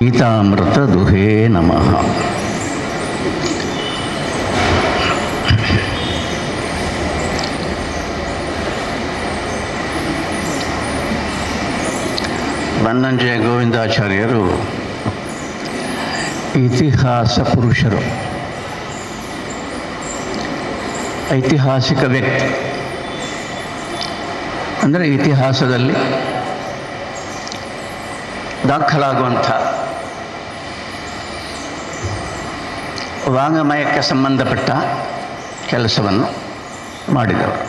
ಗೀತಾಮೃತ ದುಹೇ ನಮಃ. ಬನ್ನಂಜಯ ಗೋವಿಂದಾಚಾರ್ಯರು ಇತಿಹಾಸ ಪುರುಷರು, ಐತಿಹಾಸಿಕ ವ್ಯಕ್ತಿ. ಅಂದರೆ ಇತಿಹಾಸದಲ್ಲಿ ದಾಖಲಾಗುವಂಥ ವಾಂಗಮಯಕ್ಕೆ ಸಂಬಂಧಪಟ್ಟ ಕೆಲಸವನ್ನು ಮಾಡಿದವರು.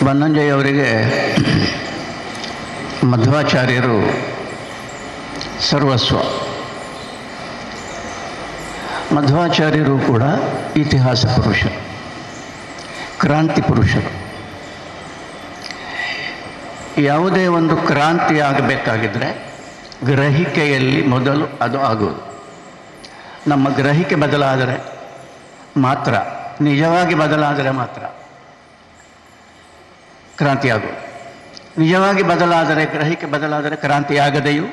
ಬನ್ನಂಜಯ್ಯವರಿಗೆ ಮಧ್ವಾಚಾರ್ಯರು ಸರ್ವಸ್ವ. ಮಧ್ವಾಚಾರ್ಯರು ಕೂಡ ಇತಿಹಾಸ ಪುರುಷರು, ಕ್ರಾಂತಿ ಪುರುಷರು. ಯಾವುದೇ ಒಂದು ಕ್ರಾಂತಿ ಆಗಬೇಕಾಗಿದ್ದರೆ ಗ್ರಹಿಕೆಯಲ್ಲಿ ಮೊದಲು ಅದು ಆಗೋದು. ನಮ್ಮ ಗ್ರಹಿಕೆ ಬದಲಾದರೆ ಮಾತ್ರ, ನಿಜವಾಗಿ ಬದಲಾದರೆ ಮಾತ್ರ ಕ್ರಾಂತಿ ಆಗೋದು. ನಿಜವಾಗಿ ಬದಲಾದರೆ, ಗ್ರಹಿಕೆ ಬದಲಾದರೆ ಕ್ರಾಂತಿಯಾಗದೆಯೂ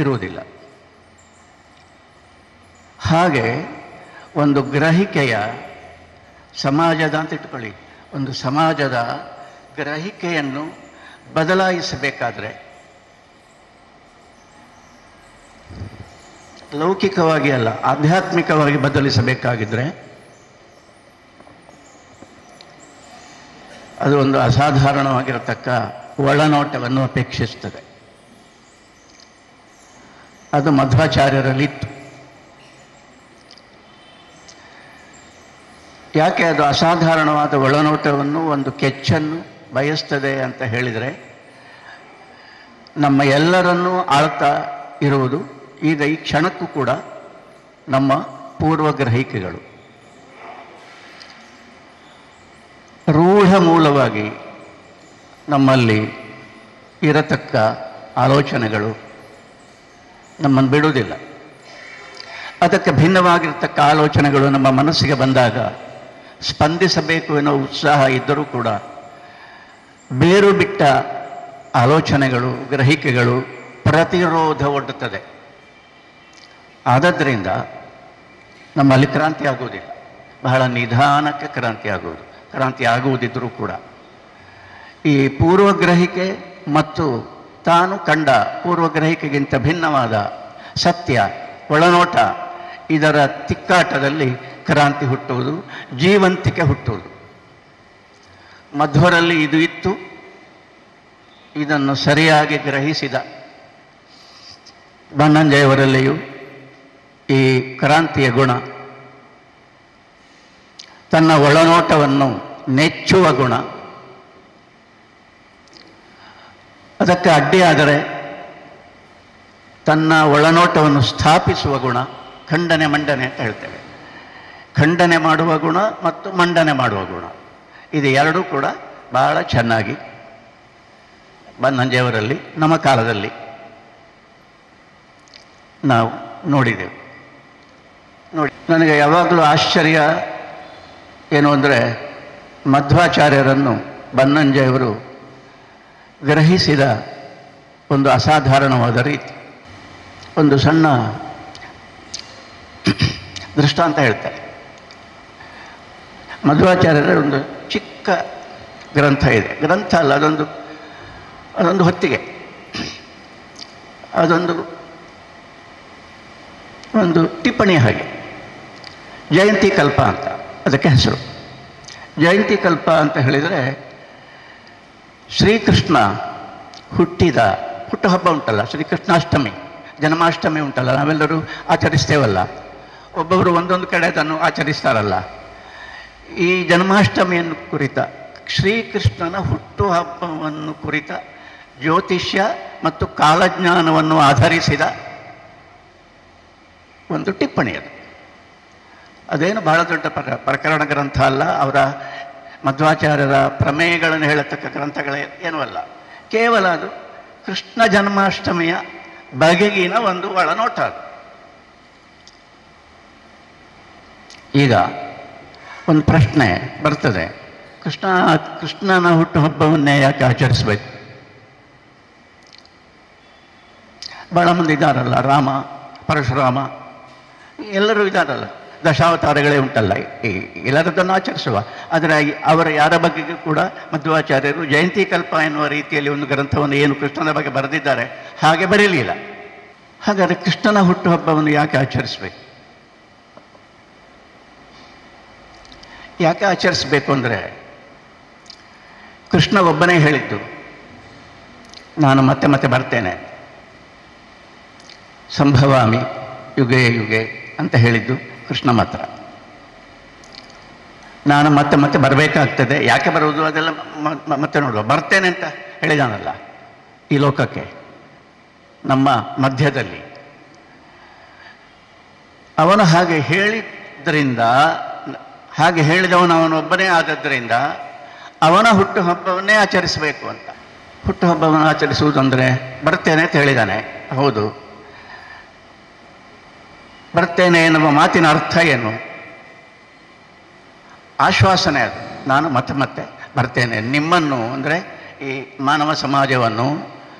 ಇರುವುದಿಲ್ಲ. ಹಾಗೆ ಒಂದು ಗ್ರಹಿಕೆಯ ಸಮಾಜದ ಅಂತ ಇಟ್ಕೊಳ್ಳಿ, ಒಂದು ಸಮಾಜದ ಗ್ರಹಿಕೆಯನ್ನು ಬದಲಾಯಿಸಬೇಕಾದ್ರೆ ಲೌಕಿಕವಾಗಿ ಅಲ್ಲ, ಆಧ್ಯಾತ್ಮಿಕವಾಗಿ ಬದಲಿಸಬೇಕಾಗಿದ್ದರೆ ಅದು ಒಂದು ಅಸಾಧಾರಣವಾಗಿರತಕ್ಕ ಒಳನೋಟವನ್ನು ಅಪೇಕ್ಷಿಸ್ತದೆ. ಅದು ಮಧ್ವಾಚಾರ್ಯರಲ್ಲಿತ್ತು. ಯಾಕೆ ಅದು ಅಸಾಧಾರಣವಾದ ಒಳನೋಟವನ್ನು, ಒಂದು ಕೆಚ್ಚನ್ನು ಬಯಸ್ತದೆ ಅಂತ ಹೇಳಿದರೆ, ನಮ್ಮ ಎಲ್ಲರನ್ನೂ ಆಳ್ತಾ ಇರುವುದು ಈಗ ಈ ಕ್ಷಣಕ್ಕೂ ಕೂಡ ನಮ್ಮ ಪೂರ್ವಗ್ರಹಿಕೆಗಳು. ರೂಢ ಮೂಲವಾಗಿ ನಮ್ಮಲ್ಲಿ ಇರತಕ್ಕ ಆಲೋಚನೆಗಳು ನಮ್ಮನ್ನು ಬಿಡುವುದಿಲ್ಲ. ಅದಕ್ಕೆ ಭಿನ್ನವಾಗಿರ್ತಕ್ಕ ಆಲೋಚನೆಗಳು ನಮ್ಮ ಮನಸ್ಸಿಗೆ ಬಂದಾಗ ಸ್ಪಂದಿಸಬೇಕು ಎನ್ನುವ ಉತ್ಸಾಹ ಇದ್ದರೂ ಕೂಡ ಬೇರು ಬಿಟ್ಟ ಆಲೋಚನೆಗಳು, ಗ್ರಹಿಕೆಗಳು ಪ್ರತಿರೋಧ ಒಡ್ಡುತ್ತದೆ. ಆದದ್ದರಿಂದ ನಮ್ಮಲ್ಲಿ ಕ್ರಾಂತಿ ಆಗುವುದಿಲ್ಲ. ಬಹಳ ನಿಧಾನಕ್ಕೆ ಕ್ರಾಂತಿ ಆಗುವುದು. ಕ್ರಾಂತಿ ಆಗುವುದಿದ್ದರೂ ಕೂಡ ಈ ಪೂರ್ವಗ್ರಹಿಕೆ ಮತ್ತು ತಾನು ಕಂಡ ಪೂರ್ವಗ್ರಹಿಕೆಗಿಂತ ಭಿನ್ನವಾದ ಸತ್ಯ, ಒಳನೋಟ, ಇದರ ತಿಕ್ಕಾಟದಲ್ಲಿ ಕ್ರಾಂತಿ ಹುಟ್ಟುವುದು, ಜೀವಂತಿಕೆ ಹುಟ್ಟುವುದು. ಮಧ್ವರಲ್ಲಿ ಇದು ಇತ್ತು. ಇದನ್ನು ಸರಿಯಾಗಿ ಗ್ರಹಿಸಿದ ಬನ್ನಂಜಯವರಲ್ಲಿಯೂ ಈ ಕ್ರಾಂತಿಯ ಗುಣ, ತನ್ನ ಒಳನೋಟವನ್ನು ನೆಚ್ಚುವ ಗುಣ, ಅದಕ್ಕೆ ಅಡ್ಡಿಯಾದರೆ ತನ್ನ ಒಳನೋಟವನ್ನು ಸ್ಥಾಪಿಸುವ ಗುಣ, ಖಂಡನೆ ಮಂಡನೆ ಅಂತ ಹೇಳ್ತೇವೆ. ಖಂಡನೆ ಮಾಡುವ ಗುಣ ಮತ್ತು ಮಂಡನೆ ಮಾಡುವ ಗುಣ, ಇದು ಎರಡೂ ಕೂಡ ಬಹಳ ಚೆನ್ನಾಗಿ ಬನ್ನಂಜಯವರಲ್ಲಿ ನಮ್ಮ ಕಾಲದಲ್ಲಿ ನಾವು ನೋಡಿದೆವು. ನೋಡಿ, ನನಗೆ ಯಾವಾಗಲೂ ಆಶ್ಚರ್ಯ ಏನು ಅಂದರೆ, ಮಧ್ವಾಚಾರ್ಯರನ್ನು ಬನ್ನಂಜಯವರು ಗ್ರಹಿಸಿದ ಒಂದು ಅಸಾಧಾರಣವಾದ ರೀತಿ. ಒಂದು ಸಣ್ಣ ದೃಷ್ಟಾಂತ ಹೇಳ್ತಾರೆ. ಮಧ್ವಾಚಾರ್ಯರ ಒಂದು ಚಿಕ್ಕ ಗ್ರಂಥ ಇದೆ. ಗ್ರಂಥ ಅಲ್ಲ, ಅದೊಂದು ಹೊತ್ತಿಗೆ, ಒಂದು ಟಿಪ್ಪಣಿ ಹಾಗೆ. ಜಯಂತಿ ಕಲ್ಪ ಅಂತ ಅದಕ್ಕೆ ಹೆಸರು. ಜಯಂತಿ ಕಲ್ಪ ಅಂತ ಹೇಳಿದರೆ, ಶ್ರೀಕೃಷ್ಣ ಹುಟ್ಟುಹಬ್ಬ ಉಂಟಲ್ಲ, ಶ್ರೀಕೃಷ್ಣಾಷ್ಟಮಿ, ಜನ್ಮಾಷ್ಟಮಿ ಉಂಟಲ್ಲ, ನಾವೆಲ್ಲರೂ ಆಚರಿಸ್ತೇವಲ್ಲ. ಒಬ್ಬೊಬ್ಬರು ಒಂದೊಂದು ಕಡೆ ಅದನ್ನು ಆಚರಿಸ್ತಾರಲ್ಲ. ಈ ಜನ್ಮಾಷ್ಟಮಿಯನ್ನು ಕುರಿತ, ಶ್ರೀಕೃಷ್ಣನ ಹುಟ್ಟುಹಬ್ಬವನ್ನು ಕುರಿತ ಜ್ಯೋತಿಷ್ಯ ಮತ್ತು ಕಾಲಜ್ಞಾನವನ್ನು ಆಧರಿಸಿದ ಒಂದು ಟಿಪ್ಪಣಿ ಅದು. ಅದೇನು ಬಹಳ ದೊಡ್ಡ ಪ್ರಕರಣ ಗ್ರಂಥ ಅಲ್ಲ. ಅವರ ಮಧ್ವಾಚಾರ್ಯರ ಪ್ರಮೇಯಗಳನ್ನು ಹೇಳತಕ್ಕ ಗ್ರಂಥಗಳೇ ಏನೂ ಅಲ್ಲ. ಕೇವಲ ಅದು ಕೃಷ್ಣ ಜನ್ಮಾಷ್ಟಮಿಯ ಬಗೆಗಿನ ಒಂದು ಒಳನೋಟ ಅದು. ಈಗ ಒಂದು ಪ್ರಶ್ನೆ ಬರ್ತದೆ, ಕೃಷ್ಣನ ಹುಟ್ಟುಹಬ್ಬವನ್ನೇ ಯಾಕೆ ಆಚರಿಸಬೇಕು? ಭಾಳ ಮಂದಿ ಇದ್ದಾರಲ್ಲ, ರಾಮ, ಪರಶುರಾಮ, ಎಲ್ಲರೂ ಇದ್ದಾರಲ್ಲ, ದಶಾವತಾರಗಳೇ ಉಂಟಲ್ಲ, ಎಲ್ಲರದ್ದನ್ನು ಆಚರಿಸುವ. ಆದರೆ ಅವರ ಯಾರ ಬಗ್ಗೆಗೂ ಕೂಡ ಮಧ್ವಾಚಾರ್ಯರು ಜಯಂತಿ ಕಲ್ಪ ಎನ್ನುವ ರೀತಿಯಲ್ಲಿ ಒಂದು ಗ್ರಂಥವನ್ನು ಏನು ಕೃಷ್ಣನ ಬಗ್ಗೆ ಬರೆದಿದ್ದಾರೆ ಹಾಗೆ ಬರೀಲಿಲ್ಲ. ಹಾಗಾದರೆ ಕೃಷ್ಣನ ಹುಟ್ಟುಹಬ್ಬವನ್ನು ಯಾಕೆ ಆಚರಿಸಬೇಕು? ಯಾಕೆ ಆಚರಿಸಬೇಕು ಅಂದರೆ, ಕೃಷ್ಣ ಒಬ್ಬನೇ ಹೇಳಿದ್ದು, ನಾನು ಮತ್ತೆ ಮತ್ತೆ ಬರ್ತೇನೆ, ಸಂಭವಾಮಿ ಯುಗೆ ಯುಗೆ ಅಂತ ಹೇಳಿದ್ದು ಕೃಷ್ಣ ಮಾತ್ರ. ನಾನು ಮತ್ತೆ ಮತ್ತೆ ಬರಬೇಕಾಗ್ತದೆ, ಯಾಕೆ ಬರುವುದು ಅದೆಲ್ಲ ಮತ್ತೆ ನೋಡುವ. ಬರ್ತೇನೆ ಅಂತ ಹೇಳಿದಾನಲ್ಲ ಈ ಲೋಕಕ್ಕೆ, ನಮ್ಮ ಮಧ್ಯದಲ್ಲಿ. ಅವನು ಹಾಗೆ ಹೇಳಿದ್ದರಿಂದ, ಹಾಗೆ ಹೇಳಿದವನು ಅವನೊಬ್ಬನೇ ಆದದ್ದರಿಂದ ಅವನ ಹುಟ್ಟುಹಬ್ಬವನ್ನೇ ಆಚರಿಸಬೇಕು ಅಂತ. ಹುಟ್ಟುಹಬ್ಬವನ್ನು ಆಚರಿಸುವುದಂದರೆ ಬರ್ತೇನೆ ಅಂತ ಹೇಳಿದ್ದಾನೆ, ಹೌದು. ಬರ್ತೇನೆ ಎನ್ನುವ ಮಾತಿನ ಅರ್ಥ ಏನು? ಆಶ್ವಾಸನೆ ಅದು. ನಾನು ಮತ್ತೆ ಮತ್ತೆ ಬರ್ತೇನೆ. ನಿಮ್ಮನ್ನು ಅಂದರೆ ಈ ಮಾನವ ಸಮಾಜವನ್ನು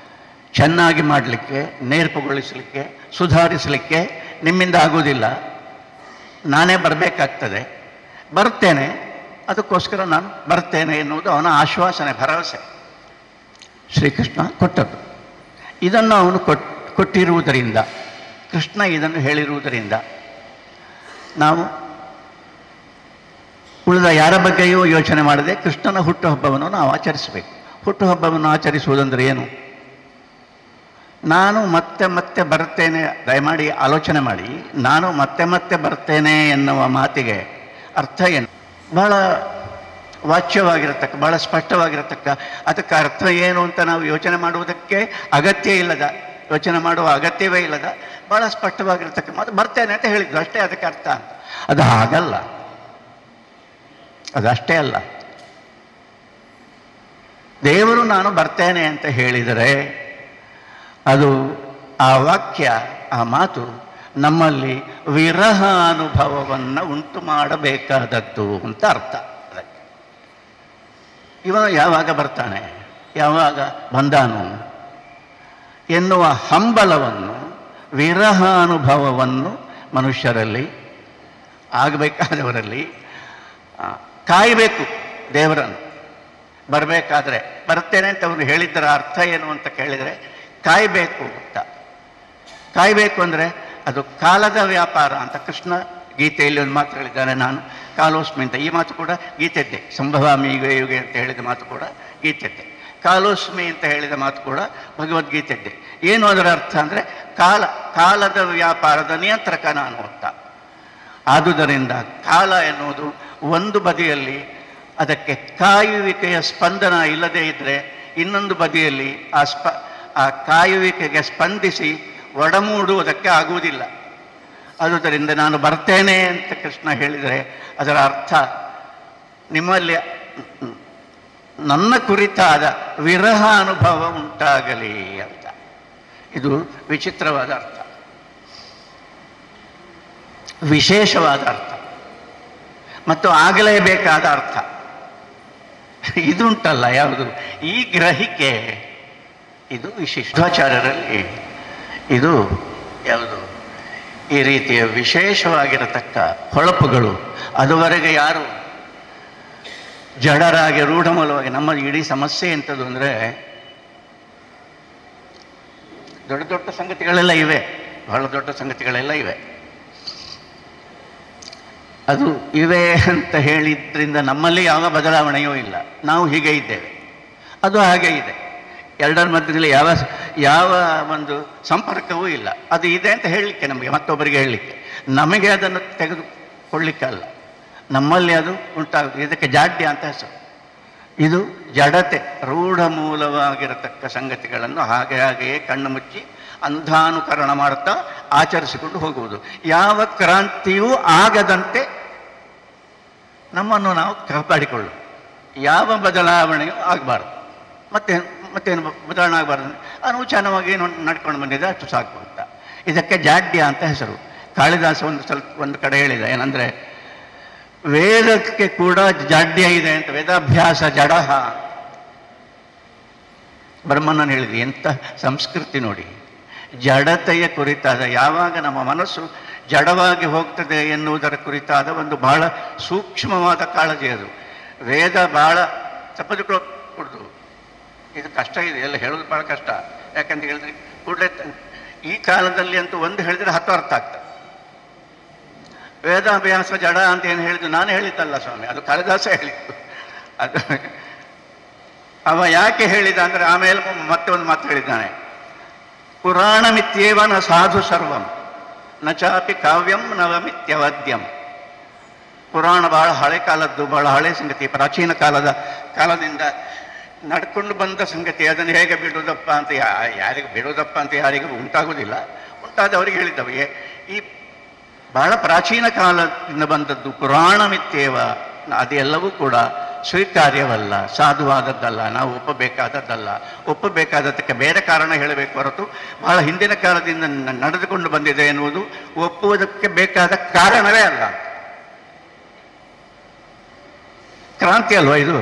ಚೆನ್ನಾಗಿ ಮಾಡಲಿಕ್ಕೆ, ನೇರ್ಪುಗೊಳಿಸಲಿಕ್ಕೆ, ಸುಧಾರಿಸಲಿಕ್ಕೆ ನಿಮ್ಮಿಂದ ಆಗುವುದಿಲ್ಲ, ನಾನೇ ಬರಬೇಕಾಗ್ತದೆ. ಬರ್ತೇನೆ, ಅದಕ್ಕೋಸ್ಕರ ನಾನು ಬರ್ತೇನೆ ಎನ್ನುವುದು ಅವನ ಆಶ್ವಾಸನೆ, ಭರವಸೆ. ಶ್ರೀಕೃಷ್ಣ ಕೊಟ್ಟದ್ದು. ಇದನ್ನು ಅವನು ಕೊಟ್ಟಿರುವುದರಿಂದ, ಕೃಷ್ಣ ಇದನ್ನು ಹೇಳಿರುವುದರಿಂದ ನಾವು ಉಳಿದ ಯಾರ ಬಗ್ಗೆಯೂ ಯೋಚನೆ ಮಾಡದೆ ಕೃಷ್ಣನ ಹುಟ್ಟುಹಬ್ಬವನ್ನು ನಾವು ಆಚರಿಸಬೇಕು. ಹುಟ್ಟುಹಬ್ಬವನ್ನು ಆಚರಿಸುವುದಂದರೆ ಏನು? ನಾನು ಮತ್ತೆ ಮತ್ತೆ ಬರ್ತೇನೆ, ದಯಮಾಡಿ ಆಲೋಚನೆ ಮಾಡಿ. ನಾನು ಮತ್ತೆ ಮತ್ತೆ ಬರ್ತೇನೆ ಎನ್ನುವ ಮಾತಿಗೆ ಅರ್ಥ ಏನು? ಬಹಳ ವಾಚ್ಯವಾಗಿರತಕ್ಕ, ಬಹಳ ಸ್ಪಷ್ಟವಾಗಿರತಕ್ಕ, ಅದಕ್ಕೆ ಅರ್ಥ ಏನು ಅಂತ ನಾವು ಯೋಚನೆ ಮಾಡುವುದಕ್ಕೆ ಅಗತ್ಯ ಇಲ್ಲದ, ಯೋಚನೆ ಮಾಡುವ ಅಗತ್ಯವೇ ಇಲ್ಲದ, ಬಹಳ ಸ್ಪಷ್ಟವಾಗಿರತಕ್ಕ ಮಾತು. ಬರ್ತೇನೆ ಅಂತ ಹೇಳಿದ್ರು ಅಷ್ಟೇ ಅದಕ್ಕೆ ಅರ್ಥ ಅಂತ. ಅದು ಹಾಗಲ್ಲ, ಅದಷ್ಟೇ ಅಲ್ಲ. ದೇವರು ನಾನು ಬರ್ತೇನೆ ಅಂತ ಹೇಳಿದರೆ ಅದು ಆ ವಾಕ್ಯ, ಆ ಮಾತು ನಮ್ಮಲ್ಲಿ ವಿರಹ ಅನುಭವವನ್ನು ಉಂಟು ಮಾಡಬೇಕಾದದ್ದು ಅಂತ ಅರ್ಥ. ಅದಕ್ಕೆ ಇವನು ಯಾವಾಗ ಬರ್ತಾನೆ, ಯಾವಾಗ ಬಂದಾನು ಎನ್ನುವ ಹಂಬಲವನ್ನು, ವಿರಹ ಅನುಭವವನ್ನು ಮನುಷ್ಯರಲ್ಲಿ ಆಗಬೇಕಾದವರಲ್ಲಿ ಕಾಯಬೇಕು. ದೇವರನ್ನು ಬರಬೇಕಾದ್ರೆ, ಬರ್ತೇನೆ ಅಂತ ಅವನು ಹೇಳಿದ್ದರ ಅರ್ಥ ಏನು ಅಂತ ಕೇಳಿದರೆ ಕಾಯಬೇಕು ಅಂತ. ಕಾಯಬೇಕು ಅಂದರೆ ಅದು ಕಾಲದ ವ್ಯಾಪಾರ ಅಂತ ಕೃಷ್ಣ ಗೀತೆಯಲ್ಲಿ ಒಂದು ಮಾತು ಹೇಳಿದ್ದಾನೆ, ನಾನು ಕಾಲೋಸ್ಮಿ ಅಂತ. ಈ ಮಾತು ಕೂಡ ಗೀತೆದ್ದೆ. ಸಂಭವಾಮಿ ಯುಗೆ ಯುಗೆ ಅಂತ ಹೇಳಿದ ಮಾತು ಕೂಡ ಗೀತೆದ್ದೆ. ಕಾಲೋಸ್ಮಿ ಅಂತ ಹೇಳಿದ ಮಾತು ಕೂಡ ಭಗವದ್ಗೀತೆದ್ದೆ. ಏನು ಅದರ ಅರ್ಥ ಅಂದರೆ ಕಾಲದ ವ್ಯಾಪಾರದ ನಿಯಂತ್ರಕ ನಾನು ಅಂತ. ಆದುದರಿಂದ ಕಾಲ ಎನ್ನುವುದು ಒಂದು ಬದಿಯಲ್ಲಿ ಅದಕ್ಕೆ ಕಾಯುವಿಕೆಯ ಸ್ಪಂದನ ಇಲ್ಲದೇ ಇದ್ದರೆ, ಇನ್ನೊಂದು ಬದಿಯಲ್ಲಿ ಆ ಕಾಯುವಿಕೆಗೆ ಸ್ಪಂದಿಸಿ ಒಡಮೂಡುವುದಕ್ಕೆ ಆಗುವುದಿಲ್ಲ. ಆದುದರಿಂದ ನಾನು ಬರ್ತೇನೆ ಅಂತ ಕೃಷ್ಣ ಹೇಳಿದರೆ ಅದರ ಅರ್ಥ ನಿಮ್ಮಲ್ಲಿ ನನ್ನ ಕುರಿತಾದ ವಿರಹ ಅನುಭವ ಉಂಟಾಗಲಿ ಅಂತ. ಇದು ವಿಚಿತ್ರವಾದ ಅರ್ಥ, ವಿಶೇಷವಾದ ಅರ್ಥ ಮತ್ತು ಆಗಲೇಬೇಕಾದ ಅರ್ಥ. ಇದುಂಟಲ್ಲ ಯಾವುದು, ಈ ಗ್ರಹಿಕೆ, ಇದು ವಿಶಿಷ್ಟಾಚಾರ್ಯರಲ್ಲಿ ಇದು ಯಾವುದು, ಈ ರೀತಿಯ ವಿಶೇಷವಾಗಿರತಕ್ಕ ಹೊಳಪುಗಳು ಅದುವರೆಗೆ ಯಾರು ಜಡರಾಗಿ ರೂಢಮೂಲವಾಗಿ, ನಮ್ಮ ಇಡೀ ಸಮಸ್ಯೆ ಎಂಥದ್ದು ಅಂದರೆ ದೊಡ್ಡ ದೊಡ್ಡ ಸಂಗತಿಗಳೆಲ್ಲ ಇವೆ, ಬಹಳ ದೊಡ್ಡ ಸಂಗತಿಗಳೆಲ್ಲ ಇವೆ. ಅದು ಇವೆ ಅಂತ ಹೇಳಿದ್ರಿಂದ ನಮ್ಮಲ್ಲಿ ಯಾವ ಬದಲಾವಣೆಯೂ ಇಲ್ಲ. ನಾವು ಹೀಗೆ ಇದ್ದೇವೆ, ಅದು ಹಾಗೆ ಇದೆ. ಎರಡರ ಮಧ್ಯದಲ್ಲಿ ಯಾವ ಒಂದು ಸಂಪರ್ಕವೂ ಇಲ್ಲ. ಅದು ಇದೆ ಅಂತ ಹೇಳಲಿಕ್ಕೆ, ನಮಗೆ ಮತ್ತೊಬ್ಬರಿಗೆ ಹೇಳಲಿಕ್ಕೆ, ನಮಗೆ ಅದನ್ನು ತೆಗೆದುಕೊಳ್ಳಿಕ್ಕಲ್ಲ. ನಮ್ಮಲ್ಲಿ ಅದು ಉಂಟಾಗುತ್ತೆ. ಇದಕ್ಕೆ ಜಾಡ್ಯ ಅಂತ ಹೆಸರು. ಇದು ಜಡತೆ, ರೂಢ ಮೂಲವಾಗಿರತಕ್ಕ ಸಂಗತಿಗಳನ್ನು ಹಾಗೆಯೇ ಕಣ್ಣು ಮುಚ್ಚಿ ಅಂಧಾನುಕರಣ ಮಾಡುತ್ತಾ ಆಚರಿಸಿಕೊಂಡು ಹೋಗುವುದು. ಯಾವ ಕ್ರಾಂತಿಯೂ ಆಗದಂತೆ ನಮ್ಮನ್ನು ನಾವು ಕಾಪಾಡಿಕೊಳ್ಳು. ಯಾವ ಬದಲಾವಣೆಯೂ ಆಗಬಾರ್ದು. ಮತ್ತೇನು ಬದಲಾವಣೆ ಆಗಬಾರ್ದು. ಅನುಚಾನವಾಗಿ ನಡ್ಕೊಂಡು ಬಂದಿದೆ, ಅಷ್ಟು ಸಾಕು ಅಂತ. ಇದಕ್ಕೆ ಜಾಡ್ಯ ಅಂತ ಹೆಸರು. ಕಾಳಿದಾಸ ಒಂದು ಕಡೆ ಹೇಳಿದ, ಏನಂದರೆ ವೇದಕ್ಕೆ ಕೂಡ ಜಾಡ್ಯ ಇದೆ ಅಂತ. ವೇದಾಭ್ಯಾಸ ಜಡಹ. ಬ್ರಹ್ಮನನ್ನು ಹೇಳಿದ್ವಿ. ಎಂಥ ಸಂಸ್ಕೃತಿ ನೋಡಿ. ಜಡತೆಯ ಕುರಿತಾದ, ಯಾವಾಗ ನಮ್ಮ ಮನಸ್ಸು ಜಡವಾಗಿ ಹೋಗ್ತದೆ ಎನ್ನುವುದರ ಕುರಿತಾದ ಒಂದು ಬಹಳ ಸೂಕ್ಷ್ಮವಾದ ಕಾಳಜಿ ಅದು. ವೇದ ಬಹಳ ತಪ್ಪದುಕೊಡ್ದು. ಇದು ಕಷ್ಟ ಇದೆ, ಎಲ್ಲ ಹೇಳೋದು ಬಹಳ ಕಷ್ಟ. ಯಾಕಂತ ಹೇಳಿದ್ರೆ ಕೂಡಲೇ ಈ ಕಾಲದಲ್ಲಿ ಅಂತೂ ಒಂದು ಹೇಳಿದರೆ 10 ಅರ್ಥ ಆಗ್ತದೆ. ವೇದಾಭ್ಯಾಸ ಜಡ ಅಂತ ಏನು ಹೇಳಿದ್ದು ನಾನು ಹೇಳಿದ್ದಲ್ಲ ಸ್ವಾಮಿ, ಅದು ಕಾಳಿದಾಸ ಹೇಳಿದ್ದು. ಅದು ಅವ ಯಾಕೆ ಹೇಳಿದ ಅಂದರೆ ಆಮೇಲೆ ಮತ್ತೆ ಒಂದು ಮಾತು ಹೇಳಿದ್ದಾನೆ, ಪುರಾಣಮಿತ್ಯೇವ ನ ಸಾಧು ಸರ್ವಂ ನ ಚಾಪಿ ಕಾವ್ಯಂ ನವಮಿತ್ಯವದ್ಯಂ. ಪುರಾಣ ಬಹಳ ಹಳೆ ಕಾಲದ್ದು, ಬಹಳ ಹಳೆ ಸಂಗತಿ, ಪ್ರಾಚೀನ ಕಾಲದಿಂದ ನಡ್ಕೊಂಡು ಬಂದ ಸಂಗತಿ. ಅದನ್ನು ಹೇಗೆ ಬಿಡುವುದಪ್ಪ ಅಂತ ಯಾರಿಗೆ ಬಿಡುವುದಪ್ಪ ಅಂತ ಯಾರಿಗೂ ಉಂಟಾಗುವುದಿಲ್ಲ. ಉಂಟಾದವರಿಗೆ ಹೇಳಿದ್ದವೆ. ಈ ಬಹಳ ಪ್ರಾಚೀನ ಕಾಲದಿಂದ ಬಂದದ್ದು ಪುರಾಣಮಿತ್ಯೇವ, ಅದೆಲ್ಲವೂ ಕೂಡ ಸ್ವೀಕಾರ್ಯವಲ್ಲ, ಸಾಧುವಾದದ್ದಲ್ಲ, ನಾವು ಒಪ್ಪಬೇಕಾದದ್ದಲ್ಲ. ಒಪ್ಪಬೇಕಾದದ್ದಕ್ಕೆ ಬೇರೆ ಕಾರಣ ಹೇಳಬೇಕು ಹೊರತು ಬಹಳ ಹಿಂದಿನ ಕಾಲದಿಂದ ನಡೆದುಕೊಂಡು ಬಂದಿದೆ ಎನ್ನುವುದು ಒಪ್ಪುವುದಕ್ಕೆ ಬೇಕಾದ ಕಾರಣವೇ ಅಲ್ಲ. ಕ್ರಾಂತಿ ಅಲ್ವಾ ಇದು?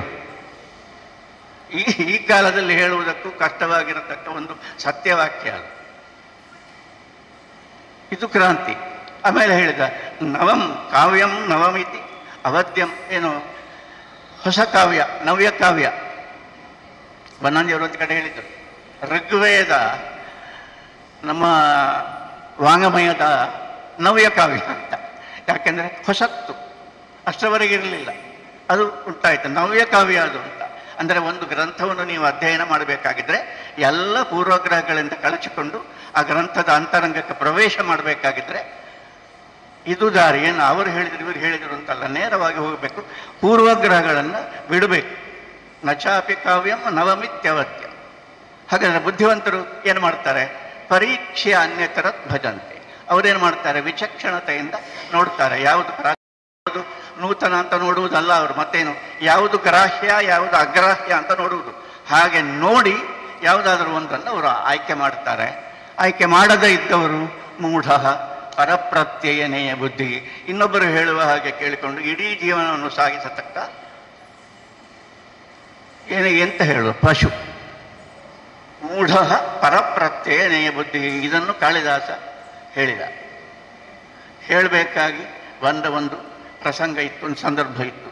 ಈ ಕಾಲದಲ್ಲಿ ಹೇಳುವುದಕ್ಕೂ ಕಷ್ಟವಾಗಿರತಕ್ಕ ಒಂದು ಸತ್ಯವಾಕ್ಯ ಅದು. ಇದು ಕ್ರಾಂತಿ. ಆಮೇಲೆ ಹೇಳಿದ ನವಂ ಕಾವ್ಯಂ ನವಮಿತಿ ಅವದ್ಯಂ, ಏನು ಹೊಸ ಕಾವ್ಯ, ನವ್ಯ ಕಾವ್ಯ. ಬನ್ನಂಜಿಯವರು ಒಂದು ಕಡೆ ಹೇಳಿದರು, ಋಗ್ವೇದ ನಮ್ಮ ವಾಂಗಮಯದ ನವ್ಯ ಕಾವ್ಯ ಅಂತ. ಯಾಕೆಂದರೆ ಹೊಸತ್ತು, ಅಷ್ಟರವರೆಗೆ ಇರಲಿಲ್ಲ, ಅದು ಉಂಟಾಯಿತು, ನವ್ಯ ಕಾವ್ಯ ಅದು ಅಂತ. ಅಂದರೆ ಒಂದು ಗ್ರಂಥವನ್ನು ನೀವು ಅಧ್ಯಯನ ಮಾಡಬೇಕಾಗಿದ್ರೆ ಎಲ್ಲ ಪೂರ್ವಗ್ರಹಗಳಿಂದ ಕಳಚಿಕೊಂಡು ಆ ಗ್ರಂಥದ ಅಂತರಂಗಕ್ಕೆ ಪ್ರವೇಶ ಮಾಡಬೇಕಾಗಿದ್ರೆ ಇದು ದಾರಿ. ಏನು ಅವರು ಹೇಳಿದ್ರು ಇವರು ಹೇಳಿದರು ಅಂತಲ್ಲ, ನೇರವಾಗಿ ಹೋಗಬೇಕು, ಪೂರ್ವಗ್ರಹಗಳನ್ನು ಬಿಡಬೇಕು. ನಚಾಪಿ ಕಾವ್ಯಂ ನವಮಿತ್ಯವತ್ಯ. ಹಾಗಾದರೆ ಬುದ್ಧಿವಂತರು ಏನು ಮಾಡ್ತಾರೆ? ಪರೀಕ್ಷೆ ಅನ್ಯತರ ಭಜಂತೆ. ಅವರೇನು ಮಾಡ್ತಾರೆ? ವಿಚಕ್ಷಣತೆಯಿಂದ ನೋಡ್ತಾರೆ. ಯಾವುದು ನೂತನ ಅಂತ ನೋಡುವುದಲ್ಲ ಅವರು, ಮತ್ತೇನು ಯಾವುದು ಗ್ರಾಹ್ಯ ಯಾವುದು ಅಗ್ರಾಹ್ಯ ಅಂತ ನೋಡುವುದು. ಹಾಗೆ ನೋಡಿ ಯಾವುದಾದ್ರೂ ಒಂದನ್ನು ಅವರು ಆಯ್ಕೆ ಮಾಡ್ತಾರೆ. ಆಯ್ಕೆ ಮಾಡದೇ ಇದ್ದವರು ಮೂಢ ಪರಪ್ರತ್ಯಯನೆಯ ಬುದ್ಧಿ, ಇನ್ನೊಬ್ಬರು ಹೇಳುವ ಹಾಗೆ ಕೇಳಿಕೊಂಡು ಇಡೀ ಜೀವನವನ್ನು ಸಾಗಿಸತಕ್ಕ ಎಂತ ಹೇಳುವ ಪಶು. ಮೂಢ ಪರಪ್ರತ್ಯಯನೆಯ ಬುದ್ಧಿ, ಇದನ್ನು ಕಾಳಿದಾಸ ಹೇಳಿದ. ಹೇಳಬೇಕಾಗಿ ಒಂದು ಪ್ರಸಂಗ ಇತ್ತು, ಒಂದು ಸಂದರ್ಭ ಇತ್ತು.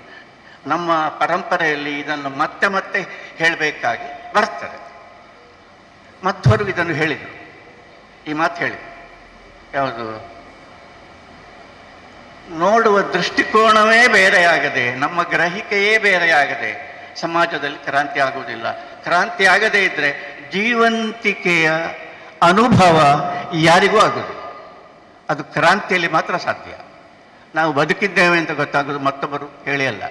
ನಮ್ಮ ಪರಂಪರೆಯಲ್ಲಿ ಇದನ್ನು ಮತ್ತೆ ಮತ್ತೆ ಹೇಳಬೇಕಾಗಿ ಬರ್ತದೆ. ಮತ್ತವರು ಇದನ್ನು ಹೇಳಿದರು, ಈ ಮಾತು ಹೇಳಿದರು. ಯಾವುದು? ನೋಡುವ ದೃಷ್ಟಿಕೋನವೇ ಬೇರೆಯಾಗದೆ, ನಮ್ಮ ಗ್ರಹಿಕೆಯೇ ಬೇರೆಯಾಗದೆ ಸಮಾಜದಲ್ಲಿ ಕ್ರಾಂತಿ ಆಗುವುದಿಲ್ಲ. ಕ್ರಾಂತಿ ಆಗದೇ ಇದ್ದರೆ ಜೀವಂತಿಕೆಯ ಅನುಭವ ಯಾರಿಗೂ ಆಗುವುದಿಲ್ಲ. ಅದು ಕ್ರಾಂತಿಯಲ್ಲಿ ಮಾತ್ರ ಸಾಧ್ಯ. ನಾವು ಬದುಕಿದ್ದೇವೆ ಅಂತ ಗೊತ್ತಾಗೋದು ಮತ್ತೊಬ್ಬರು ಹೇಳಿ ಅಲ್ಲ,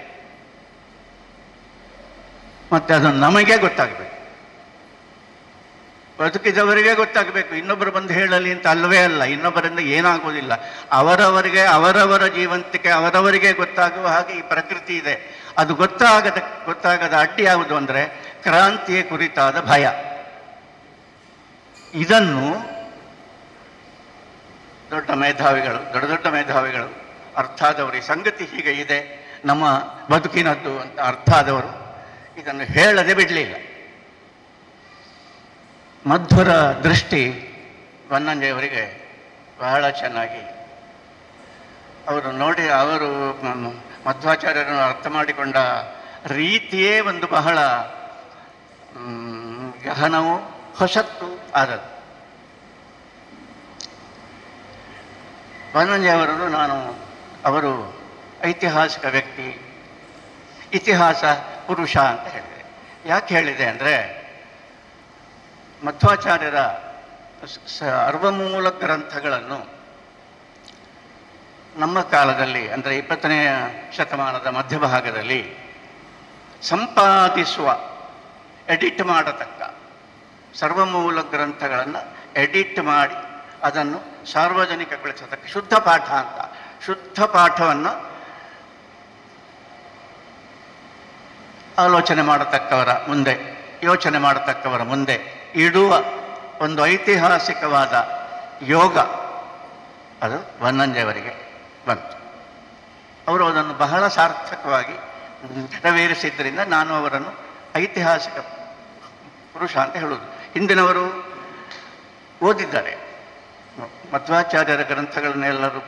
ಮತ್ತೆ ಅದು ನಮಗೆ ಗೊತ್ತಾಗಬೇಕು, ಬದುಕಿದವರಿಗೆ ಗೊತ್ತಾಗಬೇಕು. ಇನ್ನೊಬ್ಬರು ಬಂದು ಹೇಳಲಿ ಅಂತ ಅಲ್ಲವೇ ಅಲ್ಲ, ಇನ್ನೊಬ್ಬರಿಂದ ಏನಾಗುವುದಿಲ್ಲ. ಅವರವರಿಗೆ ಅವರವರ ಜೀವಂತಿಕೆ ಅವರವರಿಗೆ ಗೊತ್ತಾಗುವ ಹಾಗೆ ಈ ಪ್ರಕೃತಿ ಇದೆ. ಅದು ಗೊತ್ತಾಗದ ಅಡ್ಡಿ ಯಾವುದು ಅಂದರೆ ಕ್ರಾಂತಿಯ ಕುರಿತಾದ ಭಯ. ಇದನ್ನು ದೊಡ್ಡ ಮೇಧಾವಿಗಳು ಅರ್ಥ ಆದವರು, ಈ ಸಂಗತಿ ಹೀಗೆ ಇದೆ ನಮ್ಮ ಬದುಕಿನದ್ದು ಅಂತ ಅರ್ಥ ಆದವರು ಇದನ್ನು ಹೇಳದೆ ಬಿಡಲಿಲ್ಲ. ಮಧ್ವರ ದೃಷ್ಟಿ ಬನ್ನಂಜೆಯವರಿಗೆ ಬಹಳ ಚೆನ್ನಾಗಿ ಅವರು ನೋಡಿ, ಅವರು ಮಧ್ವಾಚಾರ್ಯರನ್ನು ಅರ್ಥ ಮಾಡಿಕೊಂಡ ರೀತಿಯೇ ಒಂದು ಬಹಳ ಗಹನವೂ ಹೊಸತ್ತು ಆದದ್ದು. ಬನ್ನಂಜೆಯವರನ್ನು ಅವರು ಐತಿಹಾಸಿಕ ವ್ಯಕ್ತಿ, ಇತಿಹಾಸ ಪುರುಷ ಅಂತ ಹೇಳಿದೆ. ಯಾಕೆ ಹೇಳಿದೆ ಅಂದರೆ ಮಧ್ವಾಚಾರ್ಯರ ಸರ್ವಮೂಲ ಗ್ರಂಥಗಳನ್ನು ನಮ್ಮ ಕಾಲದಲ್ಲಿ ಅಂದರೆ 20ನೇ ಶತಮಾನದ ಮಧ್ಯಭಾಗದಲ್ಲಿ ಸಂಪಾದಿಸುವ, ಎಡಿಟ್ ಮಾಡತಕ್ಕ ಸರ್ವಮೂಲ ಗ್ರಂಥಗಳನ್ನು ಎಡಿಟ್ ಮಾಡಿ ಅದನ್ನು ಸಾರ್ವಜನಿಕಗೊಳಿಸತಕ್ಕ ಶುದ್ಧ ಪಾಠ ಅಂತ, ಶುದ್ಧ ಪಾಠವನ್ನು ಆಲೋಚನೆ ಮಾಡತಕ್ಕವರ ಮುಂದೆ, ಯೋಚನೆ ಮಾಡತಕ್ಕವರ ಮುಂದೆ ಇಡುವ ಒಂದು ಐತಿಹಾಸಿಕವಾದ ಯೋಗ ಅದು ಬನ್ನಂಜೆಯವರಿಗೆ ಬಂತು. ಅವರು ಅದನ್ನು ಬಹಳ ಸಾರ್ಥಕವಾಗಿ ನೆರವೇರಿಸಿದ್ದರಿಂದ ನಾನು ಅವರನ್ನು ಐತಿಹಾಸಿಕ ಪುರುಷ ಅಂತ ಹೇಳುವುದು. ಹಿಂದಿನವರು ಓದಿದ್ದಾರೆ. ಮಧ್ವಾಚಾರ್ಯರ ಗ್ರಂಥಗಳನ್ನೆಲ್ಲರೂ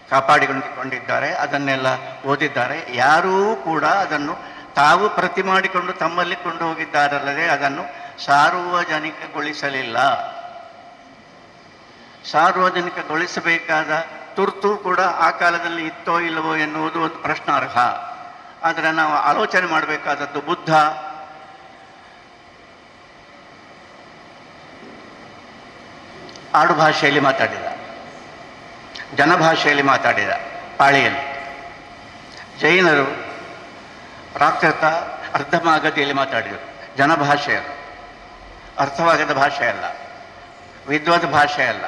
ಕಾಪಾಡಿಕೊಂಡಿದ್ದಾರೆ, ಅದನ್ನೆಲ್ಲ ಓದಿದ್ದಾರೆ. ಯಾರೂ ಕೂಡ ಅದನ್ನು ತಾವು ಪ್ರತಿ ಮಾಡಿಕೊಂಡು ತಮ್ಮಲ್ಲಿ ಕೊಂಡು ಹೋಗಿದ್ದಾರಲ್ಲದೆ ಅದನ್ನು ಸಾರ್ವಜನಿಕಗೊಳಿಸಲಿಲ್ಲ. ಸಾರ್ವಜನಿಕಗೊಳಿಸಬೇಕಾದ ತುರ್ತು ಕೂಡ ಆ ಕಾಲದಲ್ಲಿ ಇತ್ತೋ ಇಲ್ಲವೋ ಎನ್ನುವುದು ಒಂದು ಪ್ರಶ್ನಾರ್ಹ. ಆದರೆ ನಾವು ಆಲೋಚನೆ ಮಾಡಬೇಕಾದದ್ದು, ಬುದ್ಧ ಆಡು ಭಾಷೆಯಲ್ಲಿ ಮಾತಾಡಿದ, ಜನಭಾಷೆಯಲ್ಲಿ ಮಾತಾಡಿದ, ಪಾಳಿಯಲ್ಲಿ. ಜೈನರು ಪ್ರಾಕೃತ ಅರ್ಧಮಾಗತಿಯಲ್ಲಿ ಮಾತಾಡಿದರು, ಜನಭಾಷೆಯರು, ಅರ್ಥವಾಗದ ಭಾಷೆಯಲ್ಲ, ವಿದ್ವತ್ ಭಾಷೆಯಲ್ಲ.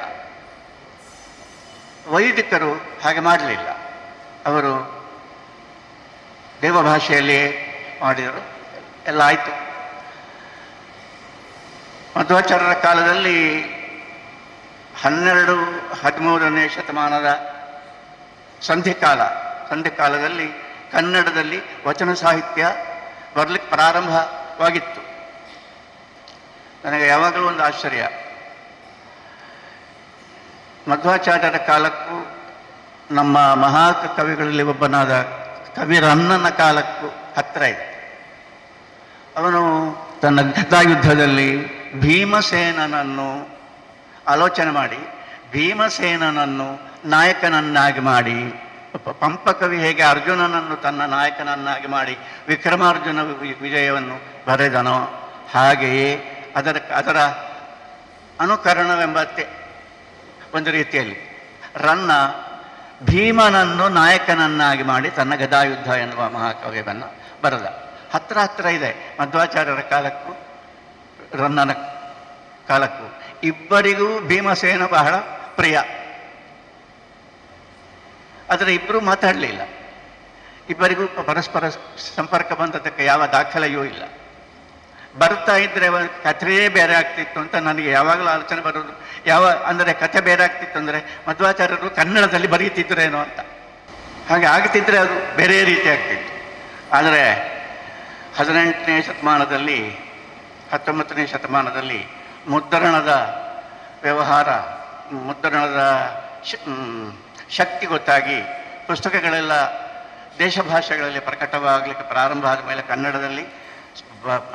ವೈದಿಕರು ಹಾಗೆ ಮಾಡಲಿಲ್ಲ, ಅವರು ದೇವಭಾಷೆಯಲ್ಲಿ ಮಾಡಿದರು, ಎಲ್ಲ ಆಯಿತು. ಮಧ್ವಾಚಾರ್ಯರ ಕಾಲದಲ್ಲಿ 12-13ನೇ ಶತಮಾನದ ಸಂಧಿಕಾಲದಲ್ಲಿ ಕನ್ನಡದಲ್ಲಿ ವಚನ ಸಾಹಿತ್ಯ ಬರಲಿಕ್ಕೆ ಪ್ರಾರಂಭವಾಗಿತ್ತು. ನನಗೆ ಯಾವಾಗಲೂ ಒಂದು ಆಶ್ಚರ್ಯ, ಮಧ್ವಾಚಾರ್ಯರ ಕಾಲಕ್ಕೂ ನಮ್ಮ ಮಹಾ ಕವಿಗಳಲ್ಲಿ ಒಬ್ಬನಾದ ಕವಿ ರನ್ನನ ಕಾಲಕ್ಕೂ ಹತ್ತಿರ ಇದೆ. ಅವನು ತನ್ನ ಗದಾಯುದ್ಧದಲ್ಲಿ ಭೀಮಸೇನನನ್ನು ಆಲೋಚನೆ ಮಾಡಿ, ಭೀಮಸೇನನನ್ನು ನಾಯಕನನ್ನಾಗಿ ಮಾಡಿ, ಪಂಪಕವಿ ಹೇಗೆ ಅರ್ಜುನನನ್ನು ತನ್ನ ನಾಯಕನನ್ನಾಗಿ ಮಾಡಿ ವಿಕ್ರಮಾರ್ಜುನ ವಿಜಯವನ್ನು ಬರೆದನೋ ಹಾಗೆಯೇ ಅದರ ಅನುಕರಣವೆಂಬತ್ತೆ ಒಂದು ರೀತಿಯಲ್ಲಿ ರನ್ನ ಭೀಮನನ್ನು ನಾಯಕನನ್ನಾಗಿ ಮಾಡಿ ತನ್ನ ಗದಾಯುದ್ಧ ಎನ್ನುವ ಮಹಾಕಾವ್ಯವನ್ನು ಬರೆದ. ಹತ್ತಿರ ಇದೆ ಮಧ್ವಾಚಾರ್ಯರ ಕಾಲಕ್ಕೂ ರನ್ನನ ಕಾಲಕ್ಕೂ. ಇಬ್ಬರಿಗೂ ಭೀಮಸೇನ ಬಹಳ ಪ್ರಿಯ. ಆದರೆ ಇಬ್ಬರೂ ಮಾತಾಡಲಿಲ್ಲ, ಇಬ್ಬರಿಗೂ ಪರಸ್ಪರ ಸಂಪರ್ಕ ಬಂದದಕ್ಕೆ ಯಾವ ದಾಖಲೆಯೂ ಇಲ್ಲ. ಬರ್ತಾ ಇದ್ದರೆ ಕಥೆಯೇ ಬೇರೆ ಆಗ್ತಿತ್ತು ಅಂತ ನನಗೆ ಯಾವಾಗಲೂ ಆಲೋಚನೆ ಬರೋದು. ಅಂದರೆ ಕಥೆ ಬೇರೆ ಆಗ್ತಿತ್ತು ಅಂದರೆ ಮಧ್ವಾಚಾರ್ಯರು ಕನ್ನಡದಲ್ಲಿ ಬರೀತಿದ್ರೇನೋ ಅಂತ. ಹಾಗೆ ಆಗ್ತಿದ್ರೆ ಅದು ಬೇರೆ ರೀತಿ ಆಗ್ತಿತ್ತು. ಆದರೆ 18ನೇ ಶತಮಾನದಲ್ಲಿ 19ನೇ ಶತಮಾನದಲ್ಲಿ ಮುದ್ರಣದ ವ್ಯವಹಾರ, ಮುದ್ರಣದ ಶಕ್ತಿ ಗೊತ್ತಾಗಿ ಪುಸ್ತಕಗಳೆಲ್ಲ ದೇಶ ಭಾಷೆಗಳಲ್ಲಿ ಪ್ರಕಟವಾಗಲಿಕ್ಕೆ ಪ್ರಾರಂಭ ಆದ ಮೇಲೆ ಕನ್ನಡದಲ್ಲಿ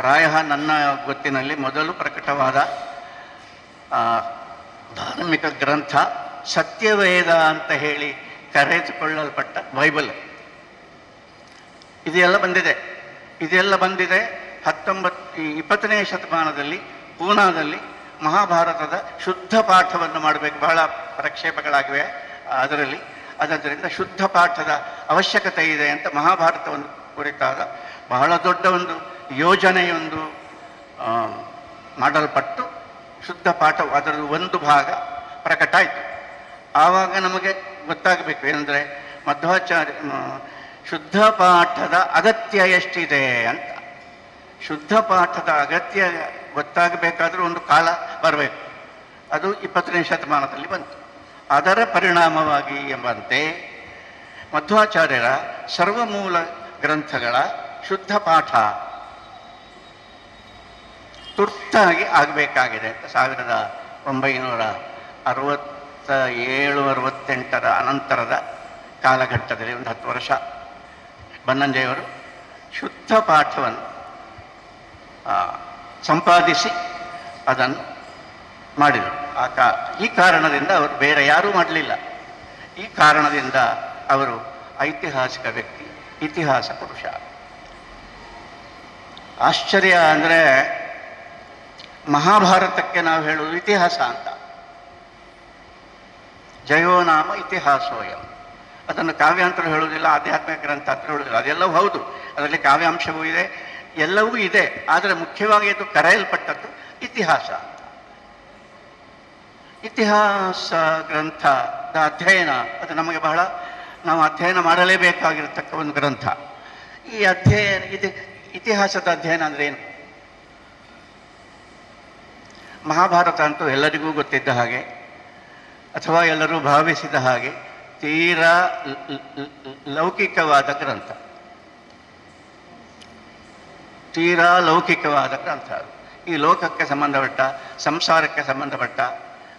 ಪ್ರಾಯ ನನ್ನ ಗೊತ್ತಿನಲ್ಲಿ ಮೊದಲು ಪ್ರಕಟವಾದ ಧಾರ್ಮಿಕ ಗ್ರಂಥ ಸತ್ಯವೇದ ಅಂತ ಹೇಳಿ ಕರೆದುಕೊಳ್ಳಲ್ಪಟ್ಟ ಬೈಬಲ್. ಇದೆಲ್ಲ ಬಂದಿದೆ 20ನೇ ಶತಮಾನದಲ್ಲಿ ಪೂನಾದಲ್ಲಿ ಮಹಾಭಾರತದ ಶುದ್ಧ ಪಾಠವನ್ನು ಮಾಡಬೇಕು. ಬಹಳ ಪ್ರಕ್ಷೇಪಗಳಾಗಿವೆ ಅದರಲ್ಲಿ. ಆದ್ದರಿಂದ ಶುದ್ಧ ಪಾಠದ ಅವಶ್ಯಕತೆ ಇದೆ ಅಂತ ಮಹಾಭಾರತವನ್ನು ಕುರಿತಾದ ಬಹಳ ದೊಡ್ಡ ಒಂದು ಯೋಜನೆಯೊಂದು ಮಾಡಲ್ಪಟ್ಟು ಶುದ್ಧ ಪಾಠ ಅದರ ಒಂದು ಭಾಗ ಪ್ರಕಟ ಆಯಿತು. ಆವಾಗ ನಮಗೆ ಗೊತ್ತಾಗಬೇಕು ಏನಂದರೆ ಮಧ್ವಾಚಾರ್ಯ ಶುದ್ಧ ಪಾಠದ ಅಗತ್ಯ ಎಷ್ಟಿದೆ ಅಂತ. ಶುದ್ಧ ಪಾಠದ ಅಗತ್ಯ ಗೊತ್ತಾಗಬೇಕಾದ್ರೂ ಒಂದು ಕಾಲ ಬರಬೇಕು. ಅದು 20ನೇ ಶತಮಾನದಲ್ಲಿ ಬಂತು. ಅದರ ಪರಿಣಾಮವಾಗಿ ಎಂಬಂತೆ ಮಧ್ವಾಚಾರ್ಯರ ಸರ್ವಮೂಲ ಗ್ರಂಥಗಳ ಶುದ್ಧ ಪಾಠ ತುರ್ತಾಗಿ ಆಗಬೇಕಾಗಿದೆ ಅಂತ 1967-68ರ ಅನಂತರದ ಕಾಲಘಟ್ಟದಲ್ಲಿ ಒಂದು 10 ವರ್ಷ ಬನ್ನಂಜೆಯವರು ಶುದ್ಧ ಪಾಠವನ್ನು ಸಂಪಾದಿಸಿ ಅದನ್ನು ಮಾಡಿದರು. ಈ ಕಾರಣದಿಂದ ಅವರು ಬೇರೆ ಯಾರೂ ಮಾಡಲಿಲ್ಲ. ಈ ಕಾರಣದಿಂದ ಅವರು ಐತಿಹಾಸಿಕ ವ್ಯಕ್ತಿ, ಇತಿಹಾಸ ಪುರುಷ. ಆಶ್ಚರ್ಯ ಅಂದರೆ ಮಹಾಭಾರತಕ್ಕೆ ನಾವು ಹೇಳುವುದು ಇತಿಹಾಸ ಅಂತ. ಜಯೋನಾಮ ಇತಿಹಾಸೋಯಂ. ಅದನ್ನು ಕಾವ್ಯಾಂತರು ಹೇಳುವುದಿಲ್ಲ, ಆಧ್ಯಾತ್ಮಿಕ ಗ್ರಂಥ ಅಂತ ಹೇಳುವುದಿಲ್ಲ. ಅದೆಲ್ಲವೂ ಹೌದು, ಅದರಲ್ಲಿ ಕಾವ್ಯಾಂಶವೂ ಇದೆ, ಎಲ್ಲವೂ ಇದೆ. ಆದರೆ ಮುಖ್ಯವಾಗಿ ಅದು ಕರೆಯಲ್ಪಟ್ಟದ್ದು ಇತಿಹಾಸ. ಇತಿಹಾಸ ಗ್ರಂಥದ ಅಧ್ಯಯನ ಅದು ನಮಗೆ ಬಹಳ, ನಾವು ಅಧ್ಯಯನ ಮಾಡಲೇಬೇಕಾಗಿರತಕ್ಕ ಒಂದು ಗ್ರಂಥ. ಈ ಇತಿಹಾಸದ ಅಧ್ಯಯನ ಅಂದರೆ ಏನು? ಮಹಾಭಾರತ ಅಂತೂ ಎಲ್ಲರಿಗೂ ಗೊತ್ತಿದ್ದ ಹಾಗೆ, ಅಥವಾ ಎಲ್ಲರೂ ಭಾವಿಸಿದ ಹಾಗೆ ತೀರಾ ಲೌಕಿಕವಾದ ಗ್ರಂಥ. ಈ ಲೋಕಕ್ಕೆ ಸಂಬಂಧಪಟ್ಟ, ಸಂಸಾರಕ್ಕೆ ಸಂಬಂಧಪಟ್ಟ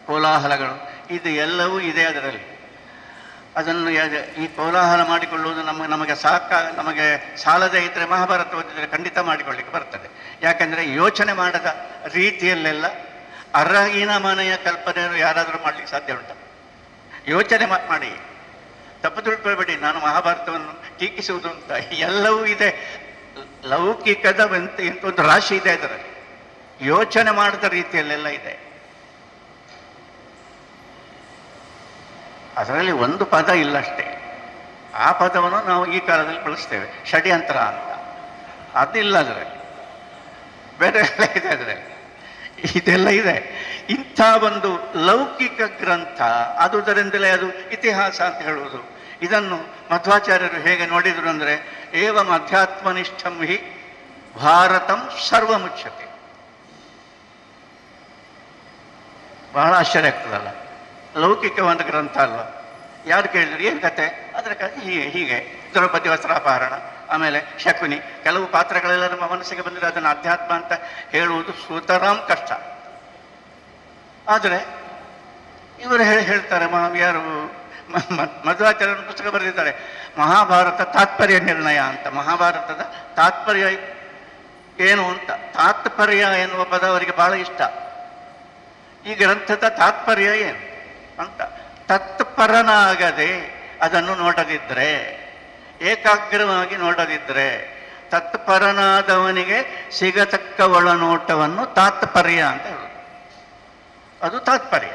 ಕೋಲಾಹಲಗಳು ಇದು ಎಲ್ಲವೂ ಇದೆ ಅದರಲ್ಲಿ. ಅದನ್ನು ಈ ಕೋಲಾಹಲ ಮಾಡಿಕೊಳ್ಳುವುದು ನಮಗೆ ನಮಗೆ ಸಾಲದೇ ಇದ್ದರೆ ಮಹಾಭಾರತ ಓದಿದರೆ ಖಂಡಿತ ಮಾಡಿಕೊಳ್ಳಿಕ್ಕೆ ಬರ್ತದೆ. ಯಾಕೆಂದರೆ ಯೋಚನೆ ಮಾಡದ ರೀತಿಯಲ್ಲೆಲ್ಲ ಅರಗಿನ ಮನೆಯ ಕಲ್ಪನೆಯನ್ನು ಯಾರಾದರೂ ಮಾಡಲಿಕ್ಕೆ ಸಾಧ್ಯ ಉಂಟ? ಯೋಚನೆ ಮಾಡಿ, ತಪ್ಪು ತಿಳ್ಕೊಳ್ಬೇಡಿ, ನಾನು ಮಹಾಭಾರತವನ್ನು ಟೀಕಿಸುವುದು ಅಂತ ಎಲ್ಲವೂ ಇದೆ. ಲೌಕಿಕದ ಇಂಥ ಒಂದು ರಾಶಿ ಇದೆ ಅದರಲ್ಲಿ, ಯೋಚನೆ ಮಾಡದ ರೀತಿಯಲ್ಲೆಲ್ಲ ಇದೆ. ಅದರಲ್ಲಿ ಒಂದು ಪದ ಇಲ್ಲಷ್ಟೇ, ಆ ಪದವನ್ನು ನಾವು ಈ ಕಾಲದಲ್ಲಿ ಬಳಸ್ತೇವೆ, ಷಡ್ಯಂತ್ರ ಅಂತ. ಅದಿಲ್ಲ ಅದರಲ್ಲಿ, ಬೇರೆ ಎಲ್ಲ ಇದೆ ಅದರಲ್ಲಿ, ಇದೆಲ್ಲ ಇದೆ. ಇಂಥ ಒಂದು ಲೌಕಿಕ ಗ್ರಂಥ, ಆದುದರಿಂದಲೇ ಅದು ಇತಿಹಾಸ ಅಂತ ಹೇಳುವುದು. ಇದನ್ನು ಮಧ್ವಾಚಾರ್ಯರು ಹೇಗೆ ನೋಡಿದರು ಅಂದರೆ, ಏವಂ ಅಧ್ಯಾತ್ಮನಿಷ್ಠಂ ಹಿ ಭಾರತಂ ಸರ್ವಮುಚ್ಯತೆ. ಬಹಳ ಆಶ್ಚರ್ಯ ಆಗ್ತದಲ್ಲ, ಲೌಕಿಕವಾದ ಗ್ರಂಥ ಅಲ್ವ. ಯಾರು ಕೇಳಿದ್ರು ಏನು ಕತೆ? ಅದರ ಹೀಗೆ ದ್ರೌಪದಿ ವಸ್ತ್ರಾಪಹರಣ, ಆಮೇಲೆ ಶಕುನಿ, ಕೆಲವು ಪಾತ್ರಗಳೆಲ್ಲ ನಮ್ಮ ಮನಸ್ಸಿಗೆ ಬಂದರೆ ಅದನ್ನು ಅಧ್ಯಾತ್ಮ ಅಂತ ಹೇಳುವುದು ಸುತರಾಮ್ ಕಷ್ಟ. ಆದರೆ ಇವರು ಹೇಳ್ತಾರೆ, ಯಾರು ಮಧ್ವಾಚಾರ್ಯರ ಪುಸ್ತಕ ಬರೆದಿದ್ದಾರೆ, ಮಹಾಭಾರತ ತಾತ್ಪರ್ಯ ನಿರ್ಣಯ ಅಂತ. ಮಹಾಭಾರತದ ತಾತ್ಪರ್ಯ ಏನು ಅಂತ, ತಾತ್ಪರ್ಯ ಎನ್ನುವ ಪದ ಅವರಿಗೆ ಬಹಳ ಇಷ್ಟ. ಈ ಗ್ರಂಥದ ತಾತ್ಪರ್ಯ ಏನು ಅಂತ, ತತ್ಪರನಾಗದೆ ಅದನ್ನು ನೋಡದಿದ್ದರೆ, ಏಕಾಗ್ರವಾಗಿ ನೋಡದಿದ್ದರೆ, ತತ್ಪರನಾದವನಿಗೆ ಸಿಗತಕ್ಕ ಒಳನೋಟವನ್ನು ತಾತ್ಪರ್ಯ ಅಂತ ಹೇಳುದು. ಅದು ತಾತ್ಪರ್ಯ.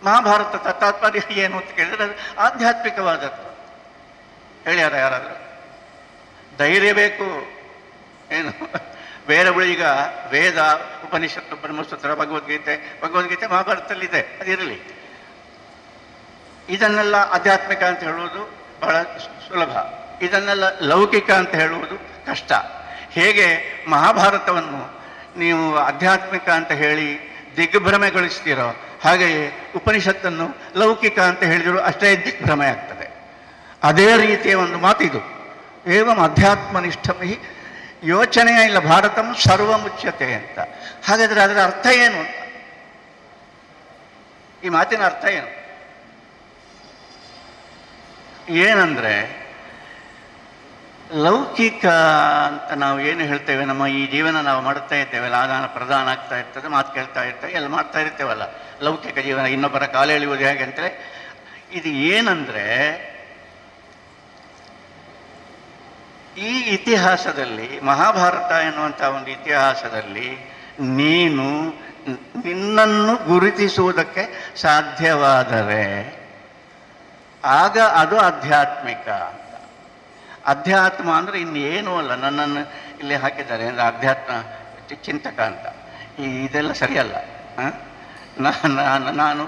ಮಹಾಭಾರತದ ತಾತ್ಪರ್ಯ ಏನು ಅಂತ ಕೇಳಿದ್ರೆ ಅದು ಆಧ್ಯಾತ್ಮಿಕವಾದದ್ದು. ಹೇಳ್ಯಾರ ಯಾರಾದರೂ? ಧೈರ್ಯ ಬೇಕು. ಏನು ಬೇರೆ ಈಗ ವೇದ, ಉಪನಿಷತ್ತು, ಬ್ರಹ್ಮಸೂತ್ರ, ಭಗವದ್ಗೀತೆ ಮಹಾಭಾರತದಲ್ಲಿದೆ, ಅದಿರಲಿ. ಇದನ್ನೆಲ್ಲ ಆಧ್ಯಾತ್ಮಿಕ ಅಂತ ಹೇಳುವುದು ಬಹಳ ಸುಲಭ, ಇದನ್ನೆಲ್ಲ ಲೌಕಿಕ ಅಂತ ಹೇಳುವುದು ಕಷ್ಟ. ಹೇಗೆ ಮಹಾಭಾರತವನ್ನು ನೀವು ಆಧ್ಯಾತ್ಮಿಕ ಅಂತ ಹೇಳಿ ದಿಗ್ಭ್ರಮೆಗೊಳಿಸ್ತೀರೋ, ಹಾಗೆಯೇ ಉಪನಿಷತ್ತನ್ನು ಲೌಕಿಕ ಅಂತ ಹೇಳಿದರೂ ಅಷ್ಟೇ ದಿಗ್ಭ್ರಮೆ ಆಗ್ತದೆ. ಅದೇ ರೀತಿಯ ಒಂದು ಮಾತಿದು, ಏವಂ ಅಧ್ಯಾತ್ಮನಿಷ್ಠಮಿ, ಯೋಚನೆಯೇ ಇಲ್ಲ, ಭಾರತಂ ಸರ್ವಮುಚ್ಯತೆ ಅಂತ. ಹಾಗಾದರೆ ಅದರ ಅರ್ಥ ಏನು ಅಂತ, ಈ ಮಾತಿನ ಅರ್ಥ ಏನು? ಏನಂದರೆ, ಲೌಕಿಕ ಅಂತ ನಾವು ಏನು ಹೇಳ್ತೇವೆ, ನಮ್ಮ ಈ ಜೀವನ ನಾವು ಮಾಡ್ತಾ ಇದ್ದೇವಲ್ಲ, ಆದಾನ ಪ್ರದಾನ ಆಗ್ತಾ ಇರ್ತದೆ, ಮಾತು ಕೇಳ್ತಾ ಇರ್ತೇವೆ, ಎಲ್ಲ ಮಾಡ್ತಾ ಇರ್ತೇವಲ್ಲ, ಲೌಕಿಕ ಜೀವನ, ಇನ್ನೊಬ್ಬರ ಕಾಲು ಎಳೆಯುವುದು ಹೇಗೆ ಅಂತೇಳಿ. ಇದು ಏನಂದರೆ, ಈ ಇತಿಹಾಸದಲ್ಲಿ, ಮಹಾಭಾರತ ಎನ್ನುವಂಥ ಒಂದು ಇತಿಹಾಸದಲ್ಲಿ ನೀನು ನಿನ್ನನ್ನು ಗುರುತಿಸುವುದಕ್ಕೆ ಸಾಧ್ಯವಾದರೆ ಆಗ ಅದು ಆಧ್ಯಾತ್ಮಿಕ ಅಂತ. ಅಧ್ಯಾತ್ಮ ಅಂದರೆ ಇನ್ನೇನೂ ಅಲ್ಲ. ನನ್ನನ್ನು ಇಲ್ಲಿ ಹಾಕಿದ್ದಾರೆ ಅಂದರೆ ಅಧ್ಯಾತ್ಮ ಚಿಂತಕ ಅಂತ. ಇದೆಲ್ಲ ಸರಿಯಲ್ಲ. ನಾನು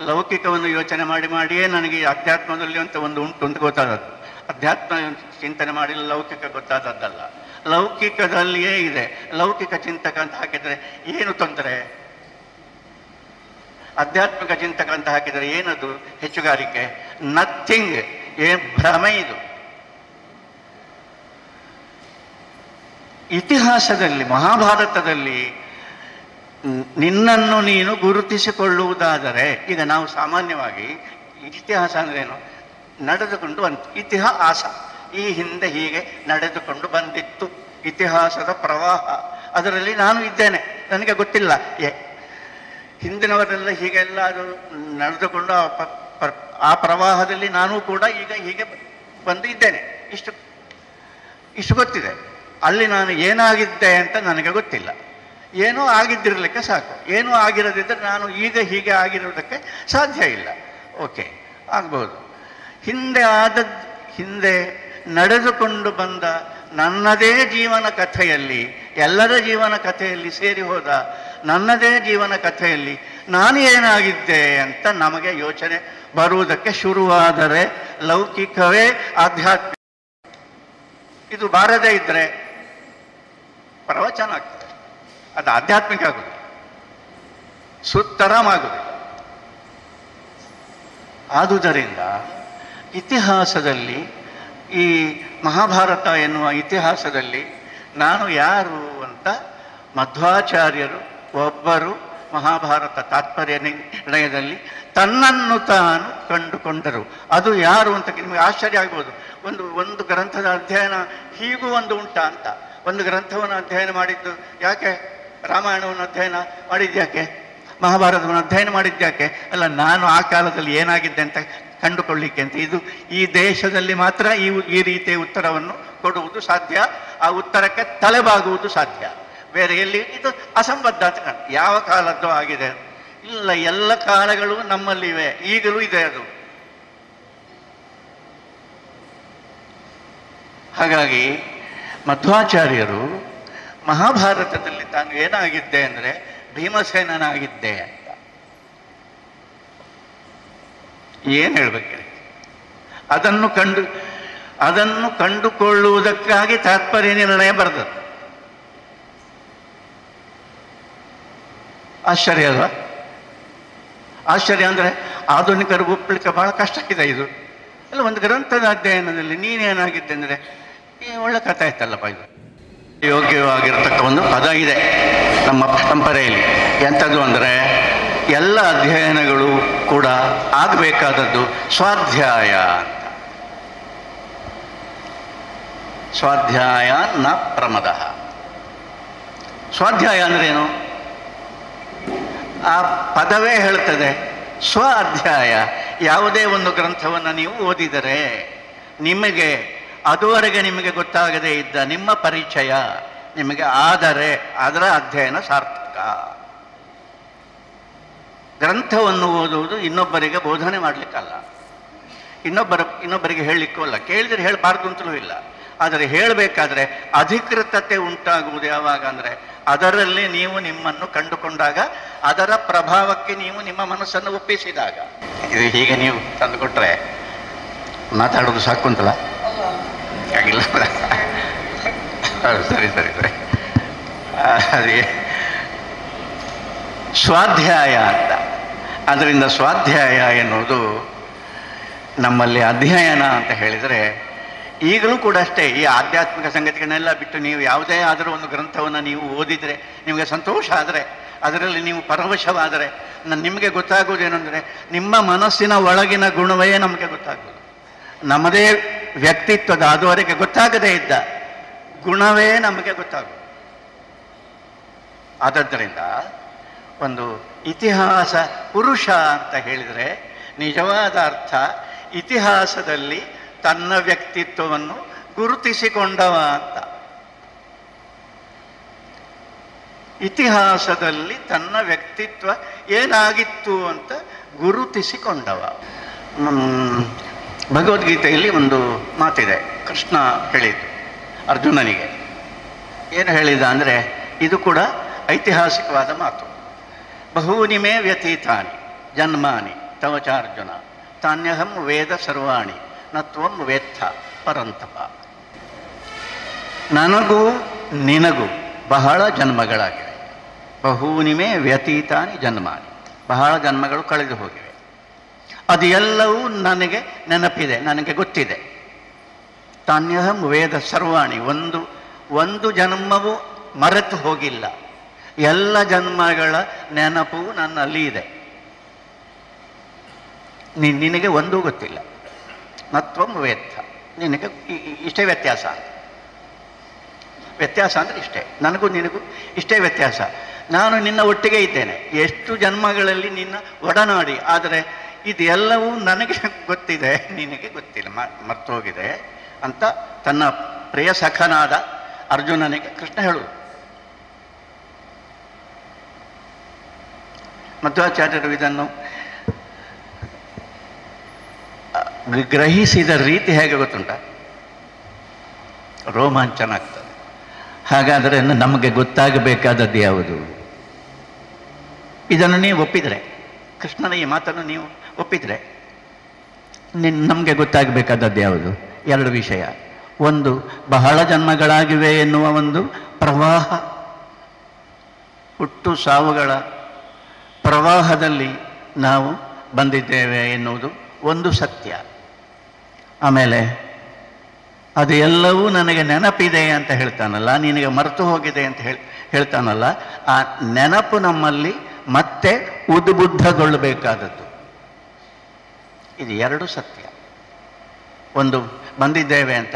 ಲೌಕಿಕವನ್ನು ಯೋಚನೆ ಮಾಡಿಯೇ ನನಗೆ ಅಧ್ಯಾತ್ಮದಲ್ಲಿ ಅಂತ ಒಂದು ಉಂಟು ಅಂತ ಗೊತ್ತಾದದ್ದು. ಅಧ್ಯಾತ್ಮ ಚಿಂತನೆ ಮಾಡಿ ಲೌಕಿಕ ಗೊತ್ತಾದದ್ದಲ್ಲ. ಲೌಕಿಕದಲ್ಲಿಯೇ ಇದೆ. ಲೌಕಿಕ ಚಿಂತಕ ಅಂತ ಹಾಕಿದರೆ ಏನು ತೊಂದರೆ? ಆಧ್ಯಾತ್ಮಿಕ ಚಿಂತಕ ಅಂತ ಹಾಕಿದರೆ ಏನದು ಹೆಚ್ಚುಗಾರಿಕೆ? ನಥಿಂಗ್. ಭ್ರಮೆ ಇದು. ಇತಿಹಾಸದಲ್ಲಿ, ಮಹಾಭಾರತದಲ್ಲಿ ನಿನ್ನನ್ನು ನೀನು ಗುರುತಿಸಿಕೊಳ್ಳುವುದಾದರೆ, ಈಗ ನಾವು ಸಾಮಾನ್ಯವಾಗಿ ಇತಿಹಾಸ ಅಂದ್ರೇನು? ನಡೆದುಕೊಂಡು ಬಂತು. ಇತಿಹಾಸ ಈ ಹಿಂದೆ ಹೀಗೆ ನಡೆದುಕೊಂಡು ಬಂದಿತ್ತು, ಇತಿಹಾಸದ ಪ್ರವಾಹ, ಅದರಲ್ಲಿ ನಾನು ಇದ್ದೇನೆ, ನನಗೆ ಗೊತ್ತಿಲ್ಲ. ಹಿಂದಿನವರೆಲ್ಲ ಹೀಗೆಲ್ಲ ಅದು ನಡೆದುಕೊಂಡು ಆ ಪ್ರವಾಹದಲ್ಲಿ ನಾನು ಕೂಡ ಈಗ ಹೀಗೆ ಬಂದು ಇದ್ದೇನೆ, ಇಷ್ಟು ಗೊತ್ತಿದೆ. ಅಲ್ಲಿ ನಾನು ಏನಾಗಿದ್ದೆ ಅಂತ ನನಗೆ ಗೊತ್ತಿಲ್ಲ. ಏನೋ ಆಗಿದ್ದಿರಲಿಕ್ಕೆ ಸಾಕು. ಏನೂ ಆಗಿರದಿದ್ದರೆ ನಾನು ಈಗ ಹೀಗೆ ಆಗಿರೋದಕ್ಕೆ ಸಾಧ್ಯ ಇಲ್ಲ. ಓಕೆ, ಆಗ್ಬೋದು. ಹಿಂದೆ ನಡೆದುಕೊಂಡು ಬಂದ ನನ್ನದೇ ಜೀವನ ಕಥೆಯಲ್ಲಿ, ಎಲ್ಲರ ಜೀವನ ಕಥೆಯಲ್ಲಿ ಸೇರಿ ಹೋದ ನನ್ನದೇ ಜೀವನ ಕಥೆಯಲ್ಲಿ ನಾನು ಏನಾಗಿದ್ದೆ ಅಂತ ನಮಗೆ ಯೋಚನೆ ಬರುವುದಕ್ಕೆ ಶುರುವಾದರೆ ಲೌಕಿಕವೇ ಆಧ್ಯಾತ್ಮಿಕ. ಇದು ಬಾರದೇ ಇದ್ದರೆ ಪ್ರವಚನ ಆಗ್ತದೆ, ಅದು ಆಧ್ಯಾತ್ಮಿಕ ಆಗುವುದು, ಸುತ್ತರಾಮಾಗುವುದಿಲ್ಲ. ಆದುದರಿಂದ ಇತಿಹಾಸದಲ್ಲಿ, ಈ ಮಹಾಭಾರತ ಎನ್ನುವ ಇತಿಹಾಸದಲ್ಲಿ ನಾನು ಯಾರು ಅಂತ ಮಧ್ವಾಚಾರ್ಯರು ಒಬ್ಬರು ಮಹಾಭಾರತ ತಾತ್ಪರ್ಯ ನಿರ್ಣಯದಲ್ಲಿ ತನ್ನನ್ನು ತಾನು ಕಂಡುಕೊಂಡರು. ಅದು ಯಾರು ಅಂತ ನಿಮಗೆ ಆಶ್ಚರ್ಯ ಆಗ್ಬೋದು. ಒಂದು ಗ್ರಂಥದ ಅಧ್ಯಯನ ಹೀಗೂ ಒಂದು ಉಂಟಾ ಅಂತ. ಒಂದು ಗ್ರಂಥವನ್ನು ಅಧ್ಯಯನ ಮಾಡಿದ್ದು ಯಾಕೆ? ರಾಮಾಯಣವನ್ನು ಅಧ್ಯಯನ ಮಾಡಿದ್ಯಾಕೆ? ಮಹಾಭಾರತವನ್ನು ಅಧ್ಯಯನ ಮಾಡಿದ್ಯಾಕೆ? ಅಲ್ಲ, ನಾನು ಆ ಕಾಲದಲ್ಲಿ ಏನಾಗಿದ್ದೆ ಅಂತ ಕಂಡುಕೊಳ್ಳಿಕ್ಕೆ ಅಂತ. ಇದು ಈ ದೇಶದಲ್ಲಿ ಮಾತ್ರ ಈ ರೀತಿಯ ಉತ್ತರವನ್ನು ಕೊಡುವುದು ಸಾಧ್ಯ, ಆ ಉತ್ತರಕ್ಕೆ ತಲೆಬಾಗುವುದು ಸಾಧ್ಯ. ಬೇರೆ ಎಲ್ಲಿ ಇದು ಅಸಂಬದ್ಧ ಅಂತ ಕಾಣ. ಯಾವ ಕಾಲದ್ದು ಆಗಿದೆ? ಇಲ್ಲ, ಎಲ್ಲ ಕಾಲಗಳು ನಮ್ಮಲ್ಲಿವೆ, ಈಗಲೂ ಇದೆ ಅದು. ಹಾಗಾಗಿ ಮಧ್ವಾಚಾರ್ಯರು ಮಹಾಭಾರತದಲ್ಲಿ ತಾನು ಏನಾಗಿದ್ದೆ ಅಂದರೆ ಭೀಮಸೇನನಾಗಿದ್ದೆ ಅಂತ. ಏನು ಹೇಳ್ಬೇಕು? ಅದನ್ನು ಕಂಡುಕೊಳ್ಳುವುದಕ್ಕಾಗಿ ತಾತ್ಪರ್ಯ ನಿರ್ಣಯ ಬರೆದದ್ದು. ಆಶ್ಚರ್ಯ ಅಲ್ವಾ? ಆಶ್ಚರ್ಯ ಅಂದರೆ ಆಧುನಿಕರಿಗೆ ಒಪ್ಪಲಿಕ್ಕೆ ಬಹಳ ಕಷ್ಟ ಇದೆ ಇದು. ಅಲ್ಲ, ಒಂದು ಗ್ರಂಥದ ಅಧ್ಯಯನದಲ್ಲಿ ನೀನೇನಾಗಿದ್ದೆ ಅಂದರೆ ಒಳ್ಳೆ ಕಥೆ ಆಯ್ತಲ್ಲಪ್ಪ. ಇದು ಯೋಗ್ಯವಾಗಿರತಕ್ಕ ಒಂದು ಪದ ಇದೆ ನಮ್ಮ ಪರಂಪರೆಯಲ್ಲಿ. ಎಂಥದ್ದು ಅಂದರೆ ಎಲ್ಲ ಅಧ್ಯಯನಗಳು ಕೂಡ ಆಗಬೇಕಾದದ್ದು ಸ್ವಾಧ್ಯಾಯ ಅಂತ. ಸ್ವಾಧ್ಯಾಯ ನ ಪ್ರಮದ. ಸ್ವಾಧ್ಯಾಯ ಅಂದ್ರೇನು? ಆ ಪದವೇ ಹೇಳ್ತದೆ ಸ್ವ ಅಧ್ಯಾಯ. ಯಾವುದೇ ಒಂದು ಗ್ರಂಥವನ್ನು ನೀವು ಓದಿದರೆ ನಿಮಗೆ ಅದುವರೆಗೆ ನಿಮಗೆ ಗೊತ್ತಾಗದೇ ಇದ್ದ ನಿಮ್ಮ ಪರಿಚಯ ನಿಮಗೆ ಆದರೆ ಅದರ ಅಧ್ಯಯನ ಸಾರ್ಥಕ. ಗ್ರಂಥವನ್ನು ಓದುವುದು ಇನ್ನೊಬ್ಬರಿಗೆ ಬೋಧನೆ ಮಾಡಲಿಕ್ಕಲ್ಲ, ಇನ್ನೊಬ್ಬರಿಗೆ ಹೇಳಲಿಕ್ಕೂ ಅಲ್ಲ. ಕೇಳಿದರೆ ಹೇಳಬಾರ್ದು ಅಂತಲೂ ಇಲ್ಲ. ಆದರೆ ಹೇಳಬೇಕಾದ್ರೆ ಅಧಿಕೃತತೆ ಉಂಟಾಗುವುದು ಯಾವಾಗ ಅಂದರೆ ಅದರಲ್ಲಿ ನೀವು ನಿಮ್ಮನ್ನು ಕಂಡುಕೊಂಡಾಗ, ಅದರ ಪ್ರಭಾವಕ್ಕೆ ನೀವು ನಿಮ್ಮ ಮನಸ್ಸನ್ನು ಒಪ್ಪಿಸಿದಾಗ. ಇದು ಹೀಗೆ ನೀವು ತಂದುಕೊಟ್ರೆ ಮಾತಾಡೋದು ಸಾಕು ಅಂತಲ್ಲ? ಆಗಿಲ್ಲ. ಸರಿ ಸರಿ ಸರಿ. ಅದೇ ಸ್ವಾಧ್ಯಾಯ ಅಂತ. ಅದರಿಂದ ಸ್ವಾಧ್ಯಾಯ ಎನ್ನುವುದು ನಮ್ಮಲ್ಲಿ ಅಧ್ಯಯನ ಅಂತ ಹೇಳಿದರೆ ಈಗಲೂ ಕೂಡ ಅಷ್ಟೇ. ಈ ಆಧ್ಯಾತ್ಮಿಕ ಸಂಗತಿಗಳನ್ನೆಲ್ಲ ಬಿಟ್ಟು ನೀವು ಯಾವುದೇ ಆದರೂ ಒಂದು ಗ್ರಂಥವನ್ನು ನೀವು ಓದಿದರೆ, ನಿಮಗೆ ಸಂತೋಷ ಆದರೆ, ಅದರಲ್ಲಿ ನೀವು ಪರವಶವಾದರೆ ನಿಮಗೆ ಗೊತ್ತಾಗುವುದೇನೆಂದರೆ ನಿಮ್ಮ ಮನಸ್ಸಿನ ಒಳಗಿನ ಗುಣವೇ ನಮಗೆ ಗೊತ್ತಾಗುವುದು. ನಮ್ಮದೇ ವ್ಯಕ್ತಿತ್ವದ ಅದುವರೆಗೆ ಗೊತ್ತಾಗದೇ ಇದ್ದ ಗುಣವೇ ನಮಗೆ ಗೊತ್ತಾಗುವುದು. ಆದ್ದರಿಂದ ಒಂದು ಇತಿಹಾಸ ಪುರುಷ ಅಂತ ಹೇಳಿದರೆ ನಿಜವಾದ ಅರ್ಥ ಇತಿಹಾಸದಲ್ಲಿ ತನ್ನ ವ್ಯಕ್ತಿತ್ವವನ್ನು ಗುರುತಿಸಿಕೊಂಡವ ಅಂತ. ಇತಿಹಾಸದಲ್ಲಿ ತನ್ನ ವ್ಯಕ್ತಿತ್ವ ಏನಾಗಿತ್ತು ಅಂತ ಗುರುತಿಸಿಕೊಂಡವ. ಭಗವದ್ಗೀತೆಯಲ್ಲಿ ಒಂದು ಮಾತಿದೆ, ಕೃಷ್ಣ ಹೇಳಿದ್ದು ಅರ್ಜುನನಿಗೆ. ಏನು ಹೇಳಿದ ಅಂದರೆ ಇದು ಕೂಡ ಐತಿಹಾಸಿಕವಾದ ಮಾತು. ಬಹೂನಿ ಮೇ ವ್ಯತೀತಾನಿ ಜನ್ಮಾನಿ ತವ ಚ ಅರ್ಜುನ ತಾನ್ಯಹಂ ವೇದ ಸರ್ವಾಣಿ ನತ್ವಂ ವೇತ್ಥ ಪರಂತಪ. ನನಗೂ ನಿನಗೂ ಬಹಳ ಜನ್ಮಗಳಾಗಿವೆ. ಬಹೂನಿ ಮೇ ವ್ಯತೀತಾನಿ ಜನ್ಮಾನಿ, ಬಹಳ ಜನ್ಮಗಳು ಕಳೆದು ಹೋಗಿವೆ. ಅದು ಎಲ್ಲವೂ ನನಗೆ ನೆನಪಿದೆ, ನನಗೆ ಗೊತ್ತಿದೆ. ತಾನ್ಯಹಂ ವೇದ ಸರ್ವಾಣಿ, ಒಂದು ಜನ್ಮವೂ ಮರೆತು ಹೋಗಿಲ್ಲ. ಎಲ್ಲ ಜನ್ಮಗಳ ನೆನಪು ನನ್ನಲ್ಲಿ ಇದೆ. ನಿನಗೆ ಒಂದೂ ಗೊತ್ತಿಲ್ಲ. ನತ್ವಂ ವೇತ್ತ, ನಿನಗೆ ಇಷ್ಟೇ ವ್ಯತ್ಯಾಸ. ವ್ಯತ್ಯಾಸ ಅಂದರೆ ಇಷ್ಟೇ, ನನಗೂ ನಿನಗೂ ಇಷ್ಟೇ ವ್ಯತ್ಯಾಸ. ನಾನು ನಿನ್ನ ಒಟ್ಟಿಗೆ ಇದ್ದೇನೆ, ಎಷ್ಟು ಜನ್ಮಗಳಲ್ಲಿ ನಿನ್ನ ಒಡನಾಡಿ, ಆದರೆ ಇದೆಲ್ಲವೂ ನನಗೆ ಗೊತ್ತಿದೆ, ನಿನಗೆ ಗೊತ್ತಿಲ್ಲ, ಮರ್ತು ಹೋಗಿದೆ ಅಂತ ತನ್ನ ಪ್ರಿಯ ಸಖನಾದ ಅರ್ಜುನನಿಗೆ ಕೃಷ್ಣ ಹೇಳುವುದು. ಮಧ್ವಾಚಾರ್ಯರು ಇದನ್ನು ಗ್ರಹಿಸಿದ ರೀತಿ ಹೇಗೆ ಗೊತ್ತುಂಟ? ರೋಮಾಂಚನ ಆಗ್ತದೆ. ಹಾಗಾದರೆ ನಮಗೆ ಗೊತ್ತಾಗಬೇಕಾದದ್ದು ಯಾವುದು? ಇದನ್ನು ನೀವು ಒಪ್ಪಿದರೆ, ಕೃಷ್ಣನ ಈ ಮಾತನ್ನು ನೀವು ಒಪ್ಪಿದರೆ ನಮಗೆ ಗೊತ್ತಾಗಬೇಕಾದದ್ದು ಯಾವುದು? ಎರಡು ವಿಷಯ. ಒಂದು, ಬಹಳ ಜನ್ಮಗಳಾಗಿವೆ ಎನ್ನುವ ಒಂದು ಪ್ರವಾಹ, ಹುಟ್ಟು ಸಾವುಗಳ ಪ್ರವಾಹದಲ್ಲಿ ನಾವು ಬಂದಿದ್ದೇವೆ ಎನ್ನುವುದು ಒಂದು ಸತ್ಯ. ಆಮೇಲೆ ಅದು ಎಲ್ಲವೂ ನನಗೆ ನೆನಪಿದೆ ಅಂತ ಹೇಳ್ತಾನಲ್ಲ, ನಿನಗೆ ಮರೆತು ಹೋಗಿದೆ ಅಂತ ಹೇಳ್ತಾನಲ್ಲ, ಆ ನೆನಪು ನಮ್ಮಲ್ಲಿ ಮತ್ತೆ ಉದ್ಬುದ್ಧಗೊಳ್ಳಬೇಕಾದದ್ದು. ಇದು ಎರಡು ಸತ್ಯ. ಒಂದು ಬಂದಿದ್ದೇವೆ ಅಂತ,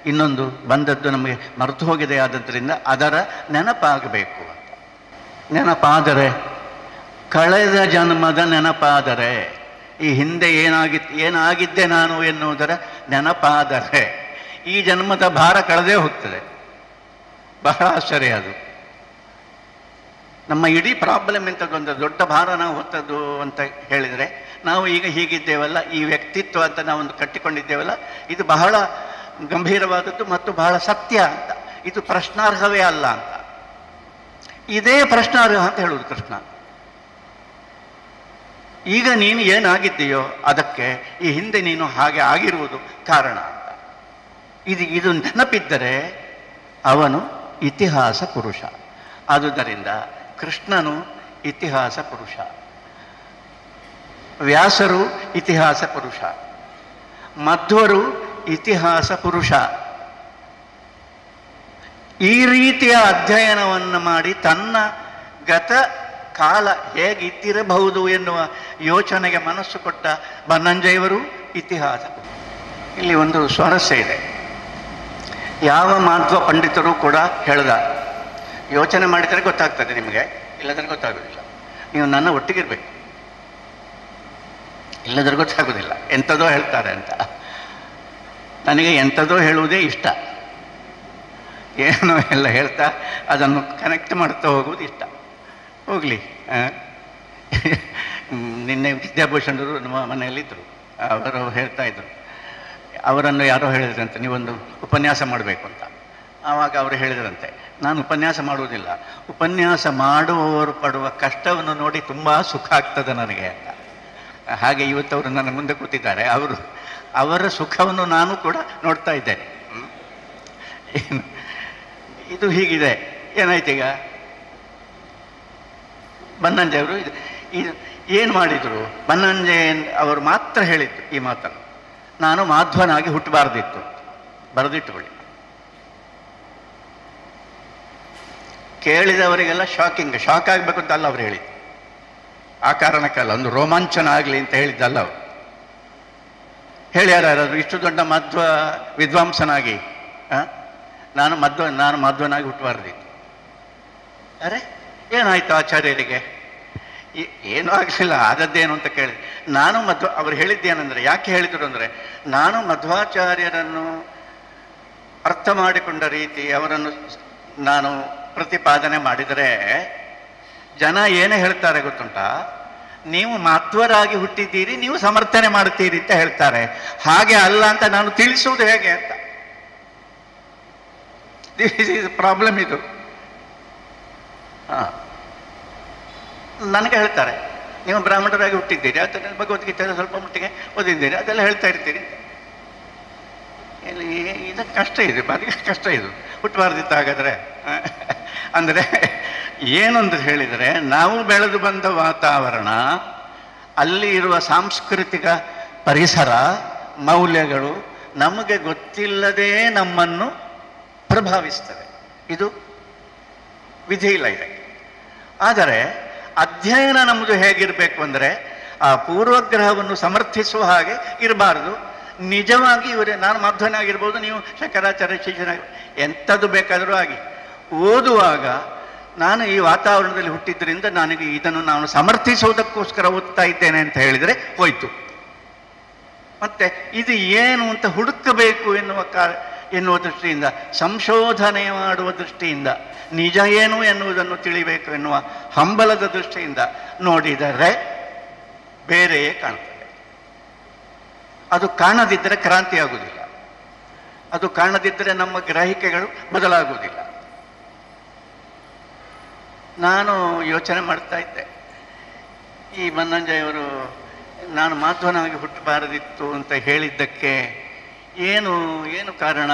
ಇನ್ನೊಂದು ಬಂದದ್ದು ನಮಗೆ ಮರೆತು ಹೋಗಿದೆ ಆದದ್ರಿಂದ ಅದರ ನೆನಪಾಗಬೇಕು ಅಂತ. ನೆನಪಾದರೆ, ಕಳೆದ ಜನ್ಮದ ನೆನಪಾದರೆ, ಈ ಹಿಂದೆ ಏನಾಗಿದ್ದೆ ನಾನು ಎನ್ನುವುದರ ನೆನಪಾದರೆ ಈ ಜನ್ಮದ ಭಾರ ಕಳೆದೇ ಹೋಗ್ತದೆ. ಬಹಳ ಆಶ್ಚರ್ಯ ಅದು. ನಮ್ಮ ಇಡೀ ಪ್ರಾಬ್ಲಮ್ ಎಂಥದ್ದೊಂದು ದೊಡ್ಡ ಭಾರ ನಾವು ಹೊತ್ತದ್ದು ಅಂತ ಹೇಳಿದರೆ, ನಾವು ಈಗ ಹೀಗಿದ್ದೇವಲ್ಲ, ಈ ವ್ಯಕ್ತಿತ್ವ ಅಂತ ನಾವೊಂದು ಕಟ್ಟಿಕೊಂಡಿದ್ದೇವಲ್ಲ, ಇದು ಬಹಳ ಗಂಭೀರವಾದದ್ದು ಮತ್ತು ಬಹಳ ಸತ್ಯ ಅಂತ. ಇದು ಪ್ರಶ್ನಾರ್ಹವೇ ಅಲ್ಲ ಅಂತ. ಇದೇ ಪ್ರಶ್ನಾರ್ಹ ಅಂತ ಹೇಳುವುದು ಕೃಷ್ಣ. ಈಗ ನೀನು ಏನಾಗಿದ್ದೀಯೋ ಅದಕ್ಕೆ ಈ ಹಿಂದೆ ನೀನು ಹಾಗೆ ಆಗಿರುವುದು ಕಾರಣ ಅಂತ. ಇದು ನೆನಪಿದ್ದರೆ ಅವನು ಇತಿಹಾಸ ಪುರುಷ. ಆದುದರಿಂದ ಕೃಷ್ಣನು ಇತಿಹಾಸ ಪುರುಷ, ವ್ಯಾಸರು ಇತಿಹಾಸ ಪುರುಷ, ಮಧ್ವರು ಇತಿಹಾಸ ಪುರುಷ. ಈ ರೀತಿಯ ಅಧ್ಯಯನವನ್ನು ಮಾಡಿ ತನ್ನ ಗತ ಕಾಲ ಹೇಗಿದ್ದಿರಬಹುದು ಎನ್ನುವ ಯೋಚನೆಗೆ ಮನಸ್ಸು ಕೊಟ್ಟ ಬನ್ನಂಜೆಯವರು ಇತಿಹಾಸ. ಇಲ್ಲಿ ಒಂದು ಸ್ವಾರಸ್ಯ ಇದೆ. ಯಾವ ಮಾಧ್ವ ಪಂಡಿತರು ಕೂಡ ಹೇಳ್ದ, ಯೋಚನೆ ಮಾಡಿದರೆ ಗೊತ್ತಾಗ್ತದೆ ನಿಮಗೆ, ಇಲ್ಲದ್ರೆ ಗೊತ್ತಾಗೋದಿಲ್ಲ. ನೀವು ನನ್ನ ಒಟ್ಟಿಗಿರ್ಬೇಕು, ಇಲ್ಲದ್ರೆ ಗೊತ್ತಾಗೋದಿಲ್ಲ. ಎಂಥದೋ ಹೇಳ್ತಾರೆ ಅಂತ. ನನಗೆ ಎಂಥದೋ ಹೇಳುವುದೇ ಇಷ್ಟ. ಏನೋ ಎಲ್ಲ ಹೇಳ್ತಾ ಅದನ್ನು ಕನೆಕ್ಟ್ ಮಾಡ್ತಾ ಹೋಗುವುದು ಇಷ್ಟ. ಹೋಗಲಿ. ನಿನ್ನೆ ವಿದ್ಯಾಭೂಷಣರು ನಮ್ಮ ಮನೆಯಲ್ಲಿದ್ದರು. ಅವರು ಹೇಳ್ತಾ ಇದ್ರು, ಅವರನ್ನು ಯಾರೋ ಹೇಳಿದ್ರಂತೆ ನೀವೊಂದು ಉಪನ್ಯಾಸ ಮಾಡಬೇಕು ಅಂತ. ಆವಾಗ ಅವರು ಹೇಳಿದ್ರಂತೆ, ನಾನು ಉಪನ್ಯಾಸ ಮಾಡುವುದಿಲ್ಲ, ಉಪನ್ಯಾಸ ಮಾಡುವವರು ಪಡುವ ಕಷ್ಟವನ್ನು ನೋಡಿ ತುಂಬ ಸುಖ ಆಗ್ತದೆ ನನಗೆ ಅಂತ. ಹಾಗೆ ಇವತ್ತು ಅವರು ನನ್ನ ಮುಂದೆ ಕೂತಿದ್ದಾರೆ. ಅವರ ಸುಖವನ್ನು ನಾನು ಕೂಡ ನೋಡ್ತಾ ಇದ್ದೇನೆ. ಇದು ಹೀಗಿದೆ. ಏನಾಯ್ತು ಈಗ? ಬನ್ನಂಜೆ ಅವರು ಏನು ಮಾಡಿದರು? ಬನ್ನಂಜೆ ಅವರು ಮಾತ್ರ ಹೇಳಿದ್ದು ಈ ಮಾತನ್ನು, ನಾನು ಮಾಧ್ವನಾಗಿ ಹುಟ್ಟಬಾರ್ದಿತ್ತು. ಬರೆದಿಟ್ಟುಕೊಳ್ಳಿ. ಕೇಳಿದವರಿಗೆಲ್ಲ ಶಾಕ್ ಆಗಬೇಕು ಅಂತ ಅಲ್ಲ ಅವ್ರು ಹೇಳಿದ್ದು. ಆ ಕಾರಣಕ್ಕಲ್ಲ, ಒಂದು ರೋಮಾಂಚನ ಆಗಲಿ ಅಂತ ಹೇಳಿದ್ದಲ್ಲ ಅವರು. ಹೇಳ್ಯಾರಾದ್ರು ಇಷ್ಟು ದೊಡ್ಡ ಮಧ್ವ ವಿದ್ವಾಂಸನಾಗಿ ನಾನು ಮಧ್ವನಾಗಿ ಹುಟ್ಟಬಾರ್ದಿತ್ತು. ಅರೆ ಏನಾಯ್ತು ಆಚಾರ್ಯರಿಗೆ? ಏನೂ ಆಗಲಿಲ್ಲ, ಆದದ್ದೇನು ಅಂತ ಕೇಳಿ ನಾನು ಅವರು ಹೇಳಿದ್ದೇನೆಂದರೆ, ಯಾಕೆ ಹೇಳಿದರು ಅಂದರೆ, ನಾನು ಮಧ್ವಾಚಾರ್ಯರನ್ನು ಅರ್ಥ ಮಾಡಿಕೊಂಡ ರೀತಿ ಅವರನ್ನು ನಾನು ಪ್ರತಿಪಾದನೆ ಮಾಡಿದರೆ ಜನ ಏನೇ ಹೇಳ್ತಾರೆ ಗೊತ್ತುಂಟ, ನೀವು ಮಧ್ವರಾಗಿ ಹುಟ್ಟಿದ್ದೀರಿ, ನೀವು ಸಮರ್ಥನೆ ಮಾಡ್ತೀರಿ ಅಂತ ಹೇಳ್ತಾರೆ. ಹಾಗೆ ಅಲ್ಲ ಅಂತ ನಾನು ತಿಳಿಸುವುದು ಹೇಗೆ ಅಂತ. ದಿಸ್ ಈಸ್ ಪ್ರಾಬ್ಲಮ್ ಇದು. ನನಗೆ ಹೇಳ್ತಾರೆ, ನೀವು ಬ್ರಾಹ್ಮಣರಾಗಿ ಹುಟ್ಟಿದ್ದೀರಿ, ಅದನ್ನು ಭಗವದ್ಗೀತೆ ಸ್ವಲ್ಪ ಮಟ್ಟಿಗೆ ಓದಿದ್ದೀರಿ, ಅದೆಲ್ಲ ಹೇಳ್ತಾ ಇರ್ತೀರಿ. ಇದಕ್ಕೆ ಕಷ್ಟ ಇದೆ, ಬಾರಿ ಕಷ್ಟ ಇದು. ಹುಟ್ಟಬಾರ್ದಿತ್ತು ಹಾಗಾದರೆ. ಅಂದರೆ ಏನೊಂದು ಹೇಳಿದರೆ, ನಾವು ಬೆಳೆದು ಬಂದ ವಾತಾವರಣ, ಅಲ್ಲಿ ಇರುವ ಸಾಂಸ್ಕೃತಿಕ ಪರಿಸರ, ಮೌಲ್ಯಗಳು ನಮಗೆ ಗೊತ್ತಿಲ್ಲದೇ ನಮ್ಮನ್ನು ಪ್ರಭಾವಿಸ್ತವೆ. ಇದು ವಿಧಿ ಇಲ್ಲ ಇದಕ್ಕೆ. ಆದರೆ ಅಧ್ಯಯನ ನಮ್ಮದು ಹೇಗಿರಬೇಕು ಅಂದರೆ, ಆ ಪೂರ್ವಗ್ರಹವನ್ನು ಸಮರ್ಥಿಸುವ ಹಾಗೆ ಇರಬಾರ್ದು. ನಿಜವಾಗಿ ನಾನು ಮಧ್ವನಾಗಿರ್ಬೋದು, ನೀವು ಶಂಕರಾಚಾರ್ಯ ಶಿಷ್ಯನಾಗಿ ಎಂಥದ್ದು ಬೇಕಾದರೂ ಆಗಿ, ಓದುವಾಗ ನಾನು ಈ ವಾತಾವರಣದಲ್ಲಿ ಹುಟ್ಟಿದ್ರಿಂದ ನನಗೆ ಇದನ್ನು ನಾನು ಸಮರ್ಥಿಸುವುದಕ್ಕೋಸ್ಕರ ಓದ್ತಾ ಇದ್ದೇನೆ ಅಂತ ಹೇಳಿದರೆ ಹೋಯ್ತು. ಮತ್ತೆ ಇದು ಏನು ಅಂತ ಹುಡುಕಬೇಕು ಎನ್ನುವ ದೃಷ್ಟಿಯಿಂದ, ಸಂಶೋಧನೆ ಮಾಡುವ ದೃಷ್ಟಿಯಿಂದ, ನಿಜ ಏನು ಎನ್ನುವುದನ್ನು ತಿಳಿಬೇಕು ಎನ್ನುವ ಹಂಬಲದ ದೃಷ್ಟಿಯಿಂದ ನೋಡಿದರೆ ಬೇರೆಯೇ ಕಾಣ್ತದೆ. ಅದು ಕಾಣದಿದ್ದರೆ ಕ್ರಾಂತಿ ಆಗುವುದಿಲ್ಲ. ಅದು ಕಾಣದಿದ್ದರೆ ನಮ್ಮ ಗ್ರಹಿಕೆಗಳು ಬದಲಾಗುವುದಿಲ್ಲ. ನಾನು ಯೋಚನೆ ಮಾಡ್ತಾ ಇದ್ದೆ, ಈ ಬನ್ನಂಜೆಯವರು ನಾನು ಮಾಧ್ವನಾಗಿ ಹುಟ್ಟಬಾರದಿತ್ತು ಅಂತ ಹೇಳಿದ್ದಕ್ಕೆ ಏನು ಕಾರಣ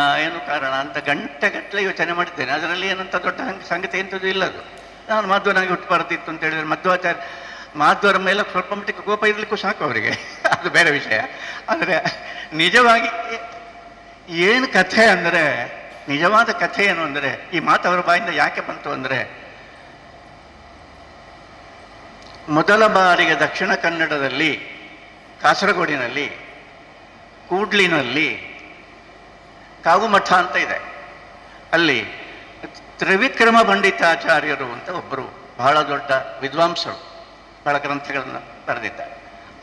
ಅಂತ ಗಂಟೆಗಟ್ಟಲೆ ಯೋಚನೆ ಮಾಡಿದ್ದೇನೆ. ಅದರಲ್ಲಿ ಏನಂತ ದೊಡ್ಡ ಸಂಗತಿ ಎಂಥದ್ದು ಇಲ್ಲದು. ನಾನು ಮಾಧ್ವನಾಗಿ ಹುಟ್ಟಬಾರದಿತ್ತು ಅಂತ ಹೇಳಿದರೆ ಮಾಧ್ವರ ಮೇಲೆ ಸ್ವಲ್ಪ ಮಟ್ಟಿಗೆ ಕೋಪ ಇರಲಿಕ್ಕೂ ಸಾಕು ಅವರಿಗೆ, ಅದು ಬೇರೆ ವಿಷಯ. ಆದರೆ ನಿಜವಾಗಿ ಏನು ಕಥೆ ಅಂದರೆ, ನಿಜವಾದ ಕಥೆ ಏನು ಅಂದರೆ, ಈ ಮಾತು ಅವರ ಬಾಯಿಂದ ಯಾಕೆ ಬಂತು ಅಂದರೆ, ಮೊದಲ ಬಾರಿಗೆ ದಕ್ಷಿಣ ಕನ್ನಡದಲ್ಲಿ, ಕಾಸರಗೋಡಿನಲ್ಲಿ, ಕೂಡ್ಲಿನಲ್ಲಿ ಕಾವುಮಠ ಅಂತ ಇದೆ. ಅಲ್ಲಿ ತ್ರಿವಿಕ್ರಮ ಪಂಡಿತಾಚಾರ್ಯರು ಅಂತ ಒಬ್ಬರು ಬಹಳ ದೊಡ್ಡ ವಿದ್ವಾಂಸರು, ಬಹಳ ಗ್ರಂಥಗಳನ್ನು ಬರೆದಿದ್ದಾರೆ.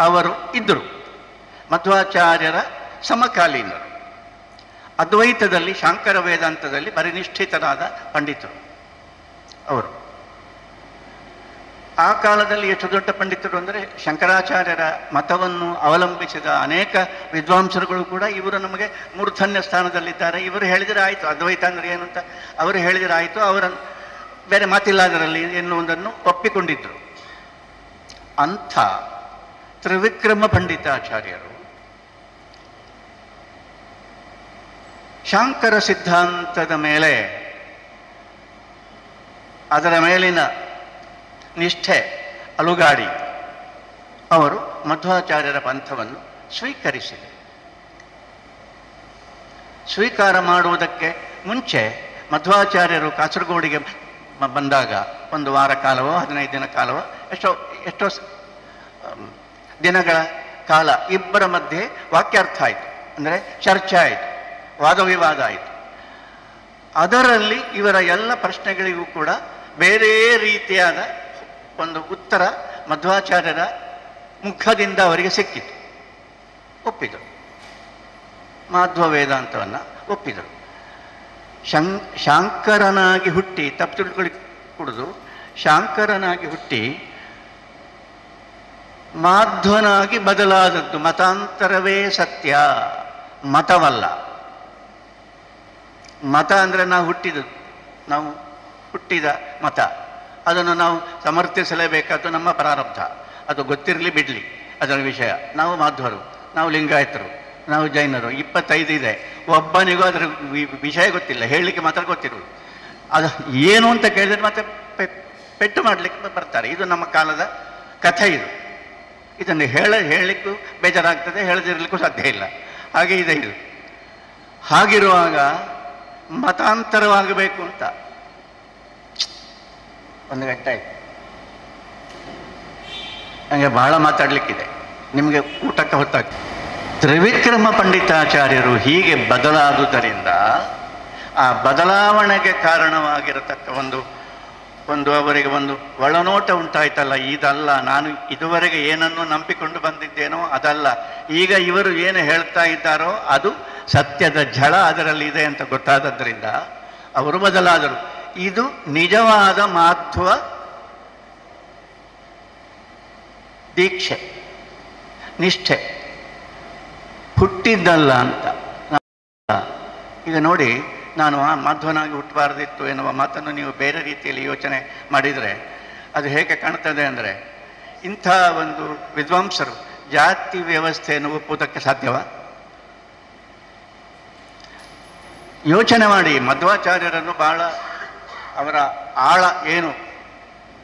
ಅವರು ಇದ್ದರು, ಮಧ್ವಾಚಾರ್ಯರ ಸಮಕಾಲೀನರು. ಅದ್ವೈತದಲ್ಲಿ, ಶಾಂಕರ ವೇದಾಂತದಲ್ಲಿ ಪರಿನಿಷ್ಠಿತರಾದ ಪಂಡಿತರು ಅವರು. ಆ ಕಾಲದಲ್ಲಿ ಎಷ್ಟು ದೊಡ್ಡ ಪಂಡಿತರು ಅಂದರೆ, ಶಂಕರಾಚಾರ್ಯರ ಮತವನ್ನು ಅವಲಂಬಿಸಿದ ಅನೇಕ ವಿದ್ವಾಂಸರುಗಳು ಕೂಡ ಇವರು ನಮಗೆ ಮೂರ್ಧನ್ಯ ಸ್ಥಾನದಲ್ಲಿದ್ದಾರೆ. ಇವರು ಹೇಳಿದರೆ ಆಯಿತು, ಅದ್ವೈತ ಅಂದರೆ ಏನು ಅಂತ ಅವರು ಹೇಳಿದರೆ ಆಯಿತು, ಅವರನ್ನು ಬೇರೆ ಮಾತಿಲ್ಲ ಅದರಲ್ಲಿ ಎನ್ನುವುದನ್ನು ಒಪ್ಪಿಕೊಂಡಿದ್ದರು. ಅಂಥ ತ್ರಿವಿಕ್ರಮ ಪಂಡಿತಾಚಾರ್ಯರು ಶಾಂಕರ ಸಿದ್ಧಾಂತದ ಮೇಲೆ, ಅದರ ಮೇಲಿನ ನಿಷ್ಠೆ ಅಲುಗಾಡಿ ಅವರು ಮಧ್ವಾಚಾರ್ಯರ ಪಂಥವನ್ನು ಸ್ವೀಕರಿಸಿದೆ. ಸ್ವೀಕಾರ ಮಾಡುವುದಕ್ಕೆ ಮುಂಚೆ ಮಧ್ವಾಚಾರ್ಯರು ಕಾಸರಗೋಡಿಗೆ ಬಂದಾಗ ಒಂದು ವಾರ ಕಾಲವೋ 15 ದಿನ ಕಾಲವೋ ಎಷ್ಟೋ ದಿನಗಳ ಕಾಲ ಇಬ್ಬರ ಮಧ್ಯೆ ವಾಕ್ಯಾರ್ಥ ಆಯಿತು, ಅಂದರೆ ಚರ್ಚೆ ಆಯಿತು, ವಾದವಿವಾದ ಆಯಿತು. ಅದರಲ್ಲಿ ಇವರ ಎಲ್ಲ ಪ್ರಶ್ನೆಗಳಿಗೂ ಕೂಡ ಬೇರೆ ರೀತಿಯಾದ ಒಂದು ಉತ್ತರ ಮಧ್ವಾಚಾರ್ಯರ ಮುಖದಿಂದ ಅವರಿಗೆ ಸಿಕ್ಕಿತು. ಒಪ್ಪಿದರು, ಮಾಧ್ವ ವೇದಾಂತವನ್ನು ಒಪ್ಪಿದರು. ಶಾಂಕರನಾಗಿ ಹುಟ್ಟಿ, ತಪ್ಪು ತಿಳ್ಕೊಳ್ಳಿ ಕುಡಿದು, ಶಾಂಕರನಾಗಿ ಹುಟ್ಟಿ ಮಾಧ್ವನಾಗಿ ಬದಲಾದದ್ದು ಮತಾಂತರವೇ ಸತ್ಯ, ಮತವಲ್ಲ. ಮತ ಅಂದರೆ ನಾವು ಹುಟ್ಟಿದ ಮತ, ಅದನ್ನು ನಾವು ಸಮರ್ಥಿಸಲೇಬೇಕಾದ್ದು ನಮ್ಮ ಪ್ರಾರಬ್ಧ. ಅದು ಗೊತ್ತಿರಲಿ ಬಿಡಲಿ ಅದರ ವಿಷಯ. ನಾವು ಮಾಧ್ವರು, ನಾವು ಲಿಂಗಾಯತರು, ನಾವು ಜೈನರು, 25 ಇದೆ. ಒಬ್ಬನಿಗೂ ಅದರ ವಿಷಯ ಗೊತ್ತಿಲ್ಲ, ಹೇಳಲಿಕ್ಕೆ ಮಾತ್ರ ಗೊತ್ತಿರುವುದು. ಅದು ಏನು ಅಂತ ಕೇಳಿದ್ರೆ ಮತ್ತೆ ಪೆಟ್ಟು ಮಾಡಲಿಕ್ಕೆ ಬರ್ತಾರೆ. ಇದು ನಮ್ಮ ಕಾಲದ ಕಥೆ. ಇದನ್ನು ಹೇಳಲಿಕ್ಕೂ ಬೇಜಾರಾಗ್ತದೆ, ಹೇಳದಿರಲಿಕ್ಕೂ ಸಾಧ್ಯ ಇಲ್ಲ. ಹಾಗೆ ಇದೆ ಇದು. ಹಾಗಿರುವಾಗ ಮತಾಂತರವಾಗಬೇಕು ಅಂತ 1 ಗಂಟೆ ಆಯ್ತು. ನನಗೆ ಬಹಳ ಮಾತಾಡಲಿಕ್ಕಿದೆ, ನಿಮಗೆ ಊಟಕ್ಕೆ ಹೊತ್ತಾಗ್ತದೆ. ತ್ರಿವಿಕ್ರಮ ಪಂಡಿತಾಚಾರ್ಯರು ಹೀಗೆ ಬದಲಾದುದರಿಂದ ಆ ಬದಲಾವಣೆಗೆ ಕಾರಣವಾಗಿರತಕ್ಕ ಒಂದು ಅವರಿಗೆ ಒಂದು ಒಳನೋಟ ಉಂಟಾಯ್ತಲ್ಲ, ಇದಲ್ಲ ನಾನು ಇದುವರೆಗೆ ಏನನ್ನು ನಂಬಿಕೊಂಡು ಬಂದಿದ್ದೇನೋ ಅದಲ್ಲ, ಈಗ ಇವರು ಏನು ಹೇಳ್ತಾ ಇದ್ದಾರೋ ಅದು ಸತ್ಯದ ಝಳ ಅದರಲ್ಲಿ ಇದೆ ಅಂತ ಗೊತ್ತಾದದ್ದರಿಂದ ಅವರು ಬದಲಾದರು. ಇದು ನಿಜವಾದ ಮಾಧ್ವ ದೀಕ್ಷೆ, ನಿಷ್ಠೆ, ಹುಟ್ಟಿದ್ದಲ್ಲ ಅಂತ. ಈಗ ನೋಡಿ, ನಾನು ಮಾಧ್ವನಾಗಿ ಹುಟ್ಟಬಾರ್ದಿತ್ತು ಎನ್ನುವ ಮಾತನ್ನು ನೀವು ಬೇರೆ ರೀತಿಯಲ್ಲಿ ಯೋಚನೆ ಮಾಡಿದರೆ ಅದು ಹೇಗೆ ಕಾಣ್ತದೆ ಅಂದರೆ, ಇಂಥ ಒಂದು ವಿದ್ವಾಂಸರು ಜಾತಿ ವ್ಯವಸ್ಥೆಯನ್ನು ಒಪ್ಪುವುದಕ್ಕೆ ಸಾಧ್ಯವಾ? ಯೋಚನೆ ಮಾಡಿ. ಮಧ್ವಾಚಾರ್ಯರನ್ನು ಬಹಳ ಅವರ ಆಳ ಏನು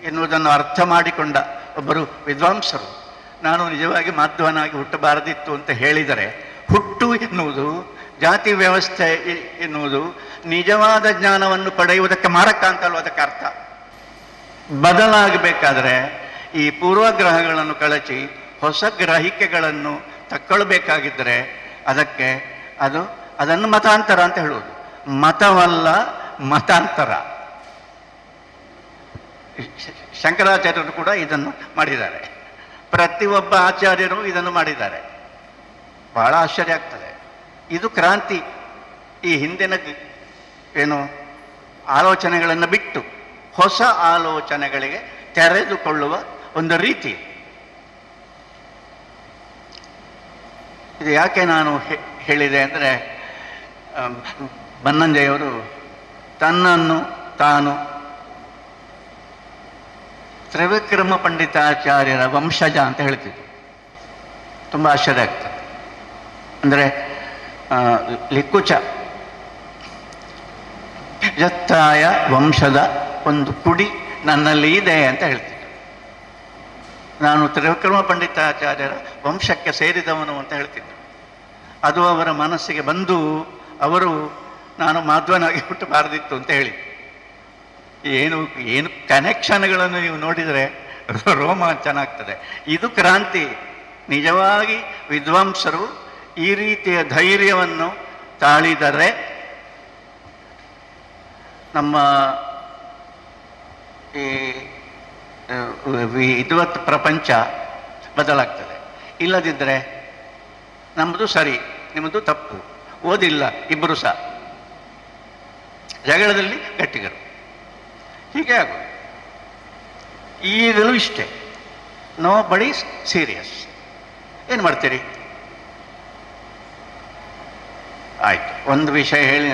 ಎನ್ನುವುದನ್ನು ಅರ್ಥ ಮಾಡಿಕೊಂಡ ಒಬ್ಬರು ವಿದ್ವಾಂಸರು ನಾನು ನಿಜವಾಗಿ ಮಾಧ್ವನಾಗಿ ಹುಟ್ಟಬಾರದಿತ್ತು ಅಂತ ಹೇಳಿದರೆ, ಹುಟ್ಟು ಎನ್ನುವುದು, ಜಾತಿ ವ್ಯವಸ್ಥೆ ಎನ್ನುವುದು ನಿಜವಾದ ಜ್ಞಾನವನ್ನು ಪಡೆಯುವುದಕ್ಕೆ ಮಾರಕ ಅಂತಲ್ವ ಅದಕ್ಕೆ ಅರ್ಥ. ಬದಲಾಗಬೇಕಾದ್ರೆ ಈ ಪೂರ್ವಗ್ರಹಗಳನ್ನು ಕಳಚಿ ಹೊಸ ಗ್ರಹಿಕೆಗಳನ್ನು ತಕ್ಕೊಳ್ಬೇಕಾಗಿದ್ದರೆ ಅದನ್ನು ಮತಾಂತರ ಅಂತ ಹೇಳುವುದು. ಮತವಲ್ಲ, ಮತಾಂತರ. ಶಂಕರಾಚಾರ್ಯರು ಕೂಡ ಇದನ್ನು ಮಾಡಿದ್ದಾರೆ, ಪ್ರತಿಯೊಬ್ಬ ಆಚಾರ್ಯರು ಇದನ್ನು ಮಾಡಿದ್ದಾರೆ. ಬಹಳ ಆಶ್ಚರ್ಯ ಆಗ್ತದೆ. ಇದು ಕ್ರಾಂತಿ. ಈ ಹಿಂದಿನ ಏನು ಆಲೋಚನೆಗಳನ್ನು ಬಿಟ್ಟು ಹೊಸ ಆಲೋಚನೆಗಳಿಗೆ ತೆರೆದುಕೊಳ್ಳುವ ಒಂದು ರೀತಿ. ಇದು ಯಾಕೆ ನಾನು ಹೇಳಿದೆ ಅಂದರೆ, ಬನ್ನಂಜೆಯವರು ತನ್ನನ್ನು ತಾನು ತ್ರಿವಿಕ್ರಮ ಪಂಡಿತಾಚಾರ್ಯರ ವಂಶಜ ಅಂತ ಹೇಳ್ತಿದ್ರು. ತುಂಬ ಆಶ್ಚರ್ಯ ಆಗ್ತದೆ. ಅಂದರೆ ಲಿಕ್ಕುಚ ಜತ್ತಾಯ ವಂಶದ ಒಂದು ಕುಡಿ ನನ್ನಲ್ಲಿ ಇದೆ ಅಂತ ಹೇಳ್ತಿದ್ರು. ನಾನು ತ್ರಿವಿಕ್ರಮ ಪಂಡಿತಾಚಾರ್ಯರ ವಂಶಕ್ಕೆ ಸೇರಿದವನು ಅಂತ ಹೇಳ್ತಿದ್ರು. ಅದು ಅವರ ಮನಸ್ಸಿಗೆ ಬಂದು ಅವರು ನಾನು ಮಾಧ್ವನಾಗಿ ಹುಟ್ಟಬಾರದಿತ್ತು ಅಂತ ಹೇಳಿ ಏನು ಕನೆಕ್ಷನ್ಗಳನ್ನು ನೀವು ನೋಡಿದರೆ ರೋಮಾಂಚನ ಆಗ್ತದೆ. ಇದು ಕ್ರಾಂತಿ. ನಿಜವಾಗಿ ವಿದ್ವಾಂಸರು ಈ ರೀತಿಯ ಧೈರ್ಯವನ್ನು ತಾಳಿದರೆ ನಮ್ಮ ಈ ವಿದ್ವತ್ ಪ್ರಪಂಚ ಬದಲಾಗ್ತದೆ. ಇಲ್ಲದಿದ್ದರೆ ನಮ್ಮದು ಸರಿ, ನಿಮ್ಮದು ತಪ್ಪು, ಓದಿಲ್ಲ ಇಬ್ಬರು ಸಹ ಜಗಳದಲ್ಲಿ ಗಟ್ಟಿಗರು, ಹೀಗೆ ಆಗೋದು. ಈಗಲೂ ಇಷ್ಟೇ, ನೋ ಬಡಿ ಸೀರಿಯಸ್. ಏನು ಮಾಡ್ತೀರಿ? ಆಯಿತು, ಒಂದು ವಿಷಯ ಹೇಳಿ,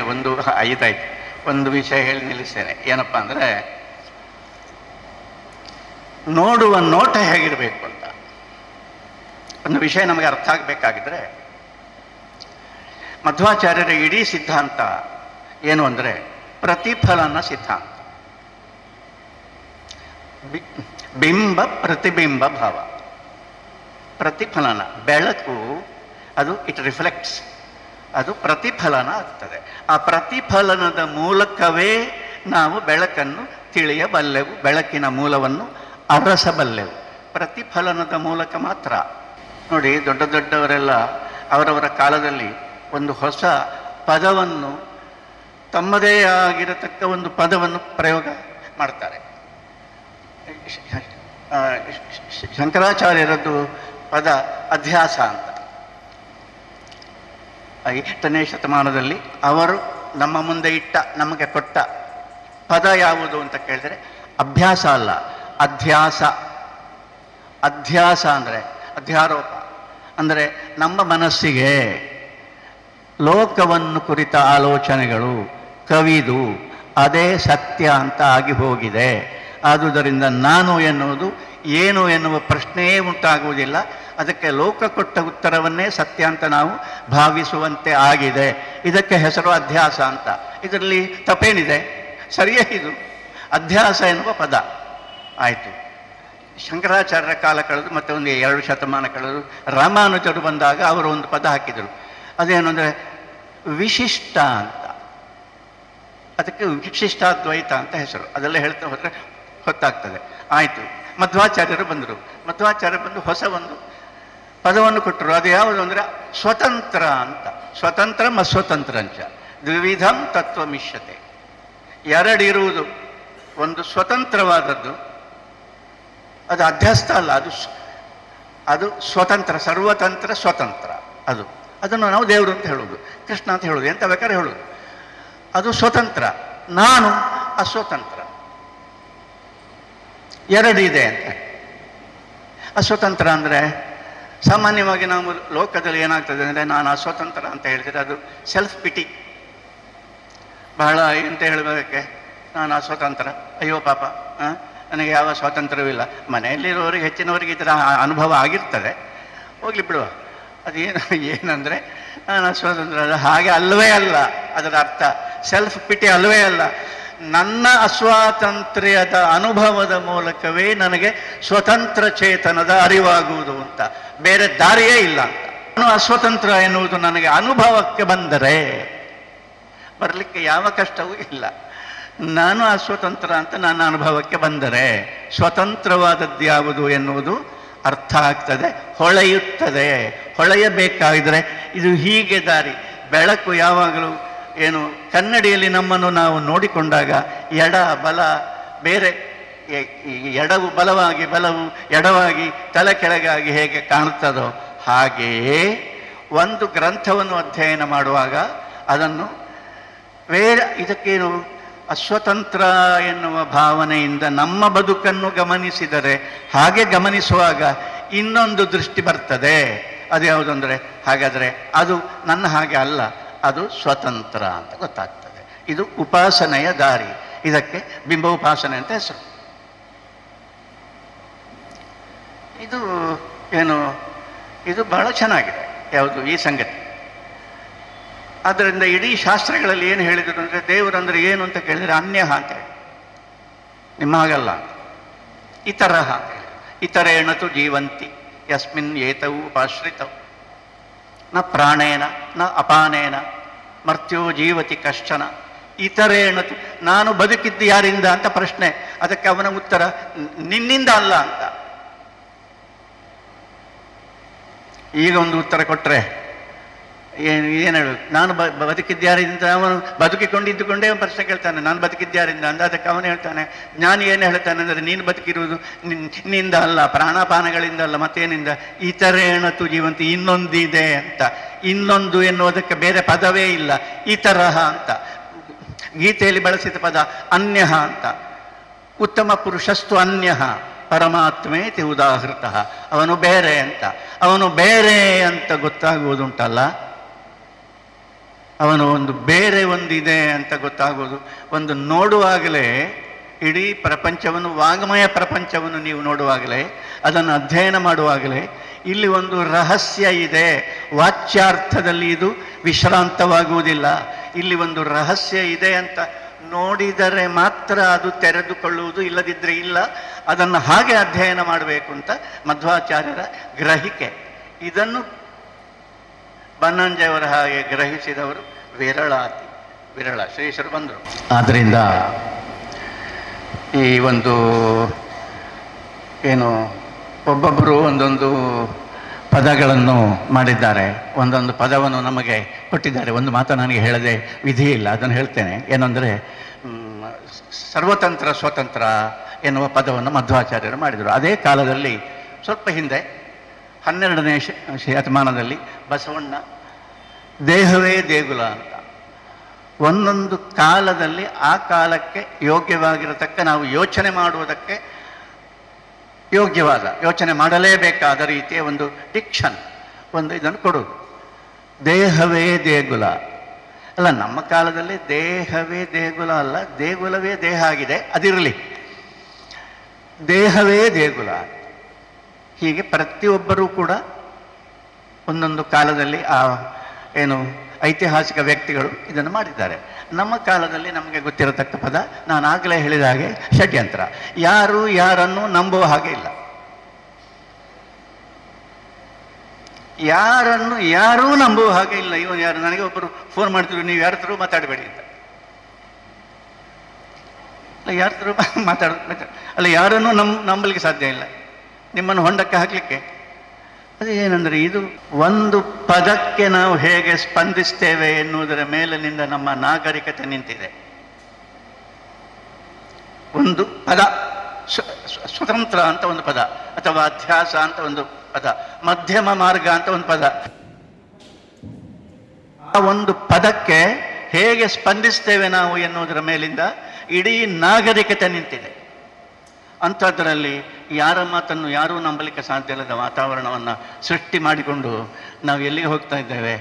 ಐದಾಯ್ತು, ಒಂದು ವಿಷಯ ಹೇಳಿ ನಿಲ್ಲಿಸ್ತೇನೆ. ಏನಪ್ಪ ಅಂದರೆ, ನೋಡುವ ನೋಟ ಹೇಗಿರಬೇಕು ಅಂತ ಒಂದು ವಿಷಯ ನಮಗೆ ಅರ್ಥ ಆಗಬೇಕಾಗಿದ್ರೆ, ಮಧ್ವಾಚಾರ್ಯರ ಇಡೀ ಸಿದ್ಧಾಂತ ಏನು ಅಂದರೆ ಪ್ರತಿಫಲನ ಸಿದ್ಧಾಂತ. ಬಿಂಬ ಪ್ರತಿಬಿಂಬ ಭಾವ. ಪ್ರತಿಫಲನ, ಬೆಳಕು ಅದು ಇಟ್ ರಿಫ್ಲೆಕ್ಟ್ಸ್, ಅದು ಪ್ರತಿಫಲನ ಆಗ್ತದೆ. ಆ ಪ್ರತಿಫಲನದ ಮೂಲಕವೇ ನಾವು ಬೆಳಕನ್ನು ತಿಳಿಯಬಲ್ಲೆವು, ಬೆಳಕಿನ ಮೂಲವನ್ನು ಅರಸಬಲ್ಲೆವು. ಪ್ರತಿಫಲನದ ಮೂಲಕ ಮಾತ್ರ. ನೋಡಿ, ದೊಡ್ಡ ದೊಡ್ಡವರೆಲ್ಲ ಅವರವರ ಕಾಲದಲ್ಲಿ ಒಂದು ಹೊಸ ಪದವನ್ನು, ತಮ್ಮದೇ ಆಗಿರತಕ್ಕ ಒಂದು ಪದವನ್ನು ಪ್ರಯೋಗ ಮಾಡ್ತಾರೆ. ಶಂಕರಾಚಾರ್ಯರದ್ದು ಪದ ಅಧ್ಯಾಸ ಅಂತ. 8ನೇ ಶತಮಾನದಲ್ಲಿ ಅವರು ನಮ್ಮ ಮುಂದೆ ಇಟ್ಟ, ನಮಗೆ ಕೊಟ್ಟ ಪದ ಯಾವುದು ಅಂತ ಕೇಳಿದರೆ ಅಭ್ಯಾಸ ಅಲ್ಲ, ಅಧ್ಯಾಸ. ಅಧ್ಯಾಸ ಅಂದರೆ ಅಧ್ಯಾರೋಪ, ಅಂದರೆ ನಮ್ಮ ಮನಸ್ಸಿಗೆ ಲೋಕವನ್ನು ಕುರಿತ ಆಲೋಚನೆಗಳು ಕವಿದು ಅದೇ ಸತ್ಯ ಅಂತ ಆಗಿ ಹೋಗಿದೆ. ಆದುದರಿಂದ ನಾನು ಎನ್ನುವುದು ಏನು ಎನ್ನುವ ಪ್ರಶ್ನೆಯೇ ಉಂಟಾಗುವುದಿಲ್ಲ. ಅದಕ್ಕೆ ಲೋಕ ಕೊಟ್ಟ ಉತ್ತರವನ್ನೇ ಸತ್ಯ ಅಂತ ನಾವು ಭಾವಿಸುವಂತೆ ಆಗಿದೆ. ಇದಕ್ಕೆ ಹೆಸರು ಅಧ್ಯಾಸ ಅಂತ. ಇದರಲ್ಲಿ ತಪ್ಪೇನಿದೆ? ಸರಿಯೇ ಇದು ಅಧ್ಯಾಸ ಎನ್ನುವ ಪದ. ಆಯಿತು, ಶಂಕರಾಚಾರ್ಯರ ಕಾಲ ಕಳೆದು ಮತ್ತೆ ಒಂದು 2 ಶತಮಾನ ಕಳೆದು ರಾಮಾನುಜರು ಬಂದಾಗ ಅವರು ಒಂದು ಪದ ಹಾಕಿದರು. ಅದೇನು ಅಂದರೆ ವಿಶಿಷ್ಟ ಅಂತ. ಅದಕ್ಕೆ ವಿಶಿಷ್ಟಾದ್ವೈತ ಅಂತ ಹೆಸರು. ಅದೆಲ್ಲ ಹೇಳ್ತಾ ಹೋದರೆ ಹೊತ್ತಾಗ್ತದೆ. ಆಯಿತು, ಮಧ್ವಾಚಾರ್ಯರು ಬಂದರು. ಮಧ್ವಾಚಾರ್ಯರು ಬಂದು ಹೊಸ ಒಂದು ಪದವನ್ನು ಕೊಟ್ಟರು. ಅದು ಯಾವುದು ಅಂದರೆ ಸ್ವತಂತ್ರ ಅಂತ. ಸ್ವತಂತ್ರ ಅಸ್ವತಂತ್ರ ಅಂಚ ದ್ವಿವಿಧಂ ತತ್ವಮಿಷ್ಯತೆ. ಎರಡಿರುವುದು, ಒಂದು ಸ್ವತಂತ್ರವಾದದ್ದು, ಅದು ಅಧ್ಯಸ್ಥ ಅಲ್ಲ, ಅದು ಸ್ವತಂತ್ರ, ಸರ್ವತಂತ್ರ ಸ್ವತಂತ್ರ. ಅದನ್ನು ನಾವು ದೇವರು ಅಂತ ಹೇಳೋದು, ಕೃಷ್ಣ ಅಂತ ಹೇಳೋದು, ಎಂತ ಬೇಕಾದ್ರೆ ಹೇಳೋದು. ಅದು ಸ್ವತಂತ್ರ. ನಾನು ಅಸ್ವತಂತ್ರ. ಎರಡಿದೆ ಅಂತ. ಅಸ್ವತಂತ್ರ ಅಂದರೆ ಸಾಮಾನ್ಯವಾಗಿ ನಾವು ಲೋಕದಲ್ಲಿ ಏನಾಗ್ತದೆ ಅಂದರೆ, ನಾನು ಅಸ್ವತಂತ್ರ ಅಂತ ಹೇಳಿದರೆ ಅದು ಸೆಲ್ಫ್ ಪಿಟಿ. ಬಹಳ ಎಂತ ಹೇಳಬೇಕೆ, ನಾನು ಅಸ್ವತಂತ್ರ, ಅಯ್ಯೋ ಪಾಪ, ನನಗೆ ಯಾವ ಸ್ವಾತಂತ್ರ್ಯವಿಲ್ಲ. ಮನೆಯಲ್ಲಿರೋರಿಗೆ ಹೆಚ್ಚಿನವರಿಗೆ ಈ ಥರ ಅನುಭವ ಆಗಿರ್ತದೆ, ಹೋಗ್ಲಿ ಬಿಡುವ. ಏನಂದರೆ ನಾನು ಅಸ್ವತಂತ್ರ, ಹಾಗೆ ಅಲ್ಲವೇ ಅಲ್ಲ. ಅದರ ಅರ್ಥ ಸೆಲ್ಫ್ ಪಿಟಿ ಅಲ್ಲವೇ ಅಲ್ಲ. ನನ್ನ ಅಸ್ವಾತಂತ್ರ್ಯದ ಅನುಭವದ ಮೂಲಕವೇ ನನಗೆ ಸ್ವತಂತ್ರ ಚೇತನದ ಅರಿವಾಗುವುದು ಅಂತ, ಬೇರೆ ದಾರಿಯೇ ಇಲ್ಲ ಅಂತ. ನಾನು ಅಸ್ವತಂತ್ರ ಎನ್ನುವುದು ನನಗೆ ಅನುಭವಕ್ಕೆ ಬಂದರೆ, ಬರಲಿಕ್ಕೆ ಯಾವ ಕಷ್ಟವೂ ಇಲ್ಲ. ನಾನು ಅಸ್ವತಂತ್ರ ಅಂತ ನನ್ನ ಅನುಭವಕ್ಕೆ ಬಂದರೆ ಸ್ವತಂತ್ರವಾದದ್ದು ಯಾವುದು ಎನ್ನುವುದು ಅರ್ಥ ಆಗ್ತದೆ, ಹೊಳೆಯುತ್ತದೆ. ಹೊಳೆಯಬೇಕಾದರೆ ಇದು ಹೀಗೆ ದಾರಿ. ಬೆಳಕು ಯಾವಾಗಲೂ ಏನು, ಕನ್ನಡಿಯಲ್ಲಿ ನಮ್ಮನ್ನು ನಾವು ನೋಡಿಕೊಂಡಾಗ ಎಡ ಬಲ ಬೇರೆ, ಎಡವು ಬಲವಾಗಿ, ಬಲವು ಎಡವಾಗಿ, ತಲೆ ಕೆಳಗಾಗಿ ಹೇಗೆ ಕಾಣುತ್ತದೋ ಹಾಗೆಯೇ ಒಂದು ಗ್ರಂಥವನ್ನು ಅಧ್ಯಯನ ಮಾಡುವಾಗ ಅದನ್ನು ಇದಕ್ಕೇನು ಅಸ್ವತಂತ್ರ ಎನ್ನುವ ಭಾವನೆಯಿಂದ ನಮ್ಮ ಬದುಕನ್ನು ಗಮನಿಸಿದರೆ, ಹಾಗೆ ಗಮನಿಸುವಾಗ ಇನ್ನೊಂದು ದೃಷ್ಟಿ ಬರ್ತದೆ. ಅದು ಯಾವುದಂದರೆ, ಹಾಗಾದರೆ ಅದು ನನ್ನ ಹಾಗೆ ಅಲ್ಲ, ಅದು ಸ್ವತಂತ್ರ ಅಂತ ಗೊತ್ತಾಗ್ತದೆ. ಇದು ಉಪಾಸನೆಯ ದಾರಿ. ಇದಕ್ಕೆ ಬಿಂಬ ಉಪಾಸನೆ ಅಂತ ಹೆಸರು. ಇದು ಏನು, ಇದು ಬಹಳ ಚೆನ್ನಾಗಿದೆ ಯಾವುದು ಈ ಸಂಗತಿ. ಆದ್ದರಿಂದ ಇಡೀ ಶಾಸ್ತ್ರಗಳಲ್ಲಿ ಏನು ಹೇಳಿದರು ಅಂದರೆ, ದೇವರಂದರೆ ಏನು ಅಂತ ಕೇಳಿದರೆ ಅನ್ಯ ಅಂತ ಹೇಳಿ, ನಿಮ್ಮ ಹಾಗಲ್ಲ, ಇತರ ಅಂತ ಹೇಳಿ. ಇತರೇಣತು ಜೀವಂತಿ ಯಸ್ಮಿನ್ ಏತವು ಉಪಾಶ್ರಿತವು ನ ಪ್ರಾಣೇನ ನ ಅಪಾನೇನ ಮರ್ತ್ಯೋ ಜೀವತಿ ಕಶ್ಚನ ಇತರೇಣ ನಾನು ಬದುಕಿದ್ದು ಯಾರಿಂದ ಅಂತ ಪ್ರಶ್ನೆ. ಅದಕ್ಕೆ ಅವನ ಉತ್ತರ ನಿನ್ನಿಂದ ಅಲ್ಲ ಅಂತ. ಈಗ ಒಂದು ಉತ್ತರ ಕೊಟ್ಟರೆ ಏನು ಹೇಳು, ನಾನು ಬದುಕಿದ್ಯಾರಿಂದ, ಅವನು ಬದುಕಿಕೊಂಡಿದ್ದುಕೊಂಡೇ ಅವನು ಪ್ರಶ್ನೆ ಕೇಳ್ತಾನೆ, ನಾನು ಬದುಕಿದ್ಯಾರಿಂದ ಅಂದ. ಅದಕ್ಕೆ ಅವನು ಹೇಳ್ತಾನೆ, ಜ್ಞಾನಿ ಏನು ಹೇಳ್ತಾನೆ ಅಂದರೆ, ನೀನು ಬದುಕಿರುವುದು ನಿನ್ನಿಂದ ಅಲ್ಲ, ಪ್ರಾಣಾಪಾನಗಳಿಂದ ಅಲ್ಲ, ಮತ್ತೇನಿಂದ, ಇತರೇಣತು ಜೀವಂತಿ, ಇನ್ನೊಂದಿದೆ ಅಂತ. ಇನ್ನೊಂದು ಎನ್ನುವುದಕ್ಕೆ ಬೇರೆ ಪದವೇ ಇಲ್ಲ, ಈ ತರಹ ಅಂತ. ಗೀತೆಯಲ್ಲಿ ಬಳಸಿದ ಪದ ಅನ್ಯ ಅಂತ. ಉತ್ತಮ ಪುರುಷಸ್ತು ಅನ್ಯ ಪರಮಾತ್ಮೇತಿ ಉದಾಹೃತ. ಅವನು ಬೇರೆ ಅಂತ. ಅವನು ಬೇರೆ ಅಂತ ಗೊತ್ತಾಗುವುದುಂಟಲ್ಲ, ಅವನು ಒಂದು ಬೇರೆ ಒಂದಿದೆ ಅಂತ ಗೊತ್ತಾಗುವುದು. ಒಂದು ನೋಡುವಾಗಲೇ, ಇಡೀ ಪ್ರಪಂಚವನ್ನು, ವಾಂಗ್ಮಯ ಪ್ರಪಂಚವನ್ನು ನೀವು ನೋಡುವಾಗಲೇ, ಅದನ್ನು ಅಧ್ಯಯನ ಮಾಡುವಾಗಲೇ ಇಲ್ಲಿ ಒಂದು ರಹಸ್ಯ ಇದೆ. ವಾಚ್ಯಾರ್ಥದಲ್ಲಿ ಇದು ವಿಶ್ರಾಂತವಾಗುವುದಿಲ್ಲ. ಇಲ್ಲಿ ಒಂದು ರಹಸ್ಯ ಇದೆ ಅಂತ ನೋಡಿದರೆ ಮಾತ್ರ ಅದು ತೆರೆದುಕೊಳ್ಳುವುದು, ಇಲ್ಲದಿದ್ದರೆ ಇಲ್ಲ. ಅದನ್ನು ಹಾಗೆ ಅಧ್ಯಯನ ಮಾಡಬೇಕು ಅಂತ ಮಧ್ವಾಚಾರ್ಯರ ಗ್ರಹಿಕೆ. ಇದನ್ನು ಬನ್ನಂಜೆಯವರ ಹಾಗೆ ಗ್ರಹಿಸಿದವರು ವಿರಳ. ಶ್ರೀಶರು ಬಂದರು. ಆದ್ದರಿಂದ ಈ ಒಂದು ಏನು ಒಬ್ಬೊಬ್ಬರು ಒಂದೊಂದು ಪದಗಳನ್ನು ಮಾಡಿದ್ದಾರೆ, ಒಂದೊಂದು ಪದವನ್ನು ನಮಗೆ ಕೊಟ್ಟಿದ್ದಾರೆ. ಒಂದು ಮಾತು ನನಗೆ ಹೇಳದೆ ವಿಧಿ ಇಲ್ಲ, ಅದನ್ನು ಹೇಳ್ತೇನೆ. ಏನಂದರೆ, ಸರ್ವತಂತ್ರ ಸ್ವತಂತ್ರ ಎನ್ನುವ ಪದವನ್ನು ಮಧ್ವಾಚಾರ್ಯರು ಮಾಡಿದರು. ಅದೇ ಕಾಲದಲ್ಲಿ ಸ್ವಲ್ಪ ಹಿಂದೆ 12ನೇ ಶತಮಾನದಲ್ಲಿ ಬಸವಣ್ಣ ದೇಹವೇ ದೇಗುಲ ಅಂತ, ಒಂದೊಂದು ಕಾಲದಲ್ಲಿ ಆ ಕಾಲಕ್ಕೆ ಯೋಗ್ಯವಾಗಿರತಕ್ಕ, ನಾವು ಯೋಚನೆ ಮಾಡುವುದಕ್ಕೆ ಯೋಗ್ಯವಾದ, ಯೋಚನೆ ಮಾಡಲೇಬೇಕಾದ ರೀತಿಯ ಒಂದು ಡಿಕ್ಷನ್, ಒಂದು ಇದನ್ನು ಕೊಡುವುದು. ದೇಹವೇ ದೇಗುಲ ಅಲ್ಲ, ನಮ್ಮ ಕಾಲದಲ್ಲಿ ದೇಹವೇ ದೇಗುಲ ಅಲ್ಲ, ದೇಗುಲವೇ ದೇಹ ಆಗಿದೆ, ಅದಿರಲಿ. ದೇಹವೇ ದೇಗುಲ. ಹೀಗೆ ಪ್ರತಿಯೊಬ್ಬರೂ ಕೂಡ ಒಂದೊಂದು ಕಾಲದಲ್ಲಿ ಆ ಏನು ಐತಿಹಾಸಿಕ ವ್ಯಕ್ತಿಗಳು ಇದನ್ನು ಮಾಡಿದ್ದಾರೆ. ನಮ್ಮ ಕಾಲದಲ್ಲಿ ನಮಗೆ ಗೊತ್ತಿರತಕ್ಕ ಪದ, ನಾನು ಆಗಲೇ ಹೇಳಿದ ಹಾಗೆ, ಷಡ್ಯಂತ್ರ. ಯಾರು ಯಾರನ್ನು ನಂಬುವ ಹಾಗೆ ಇಲ್ಲ. ಯಾರೂ ನಂಬುವ ಹಾಗೆ ಇಲ್ಲ. ಇವನು ಯಾರು, ನನಗೆ ಒಬ್ಬರು ಫೋನ್ ಮಾಡ್ತಿದ್ರು, ನೀವು ಯಾರ ಹತ್ರ ಮಾತಾಡಬೇಡಿ ಅಂತ. ಅಲ್ಲ, ಯಾರ ಹತ್ರ ಅಲ್ಲ, ಯಾರನ್ನು ನಂಬಲಿಕ್ಕೆ ಸಾಧ್ಯ ಇಲ್ಲ, ನಿಮ್ಮನ್ನು ಹೊಂಡಕ್ಕೆ ಹಾಕಲಿಕ್ಕೆ. ಅದು ಏನಂದರೆ, ಇದು ಒಂದು ಪದಕ್ಕೆ ನಾವು ಹೇಗೆ ಸ್ಪಂದಿಸ್ತೇವೆ ಎನ್ನುವುದರ ಮೇಲಿನಿಂದ ನಮ್ಮ ನಾಗರಿಕತೆ ನಿಂತಿದೆ. ಒಂದು ಪದ, ಸ್ವತಂತ್ರ ಅಂತ ಒಂದು ಪದ, ಅಥವಾ ಅಧ್ಯಾಸ ಅಂತ ಒಂದು ಪದ, ಮಧ್ಯಮ ಮಾರ್ಗ ಅಂತ ಒಂದು ಪದ. ಆ ಒಂದು ಪದಕ್ಕೆ ಹೇಗೆ ಸ್ಪಂದಿಸ್ತೇವೆ ನಾವು ಎನ್ನುವುದರ ಮೇಲಿಂದ ಇಡೀ ನಾಗರಿಕತೆ ನಿಂತಿದೆ. ಅಂಥದ್ರಲ್ಲಿ ಯಾರ ಮಾತನ್ನು ಯಾರೂ ನಂಬಲಿಕ್ಕೆ ಸಾಧ್ಯ ಇಲ್ಲದ ವಾತಾವರಣವನ್ನು ಸೃಷ್ಟಿ ಮಾಡಿಕೊಂಡು ನಾವು ಎಲ್ಲಿಗೆ ಹೋಗ್ತಾ ಇದ್ದೇವೆ?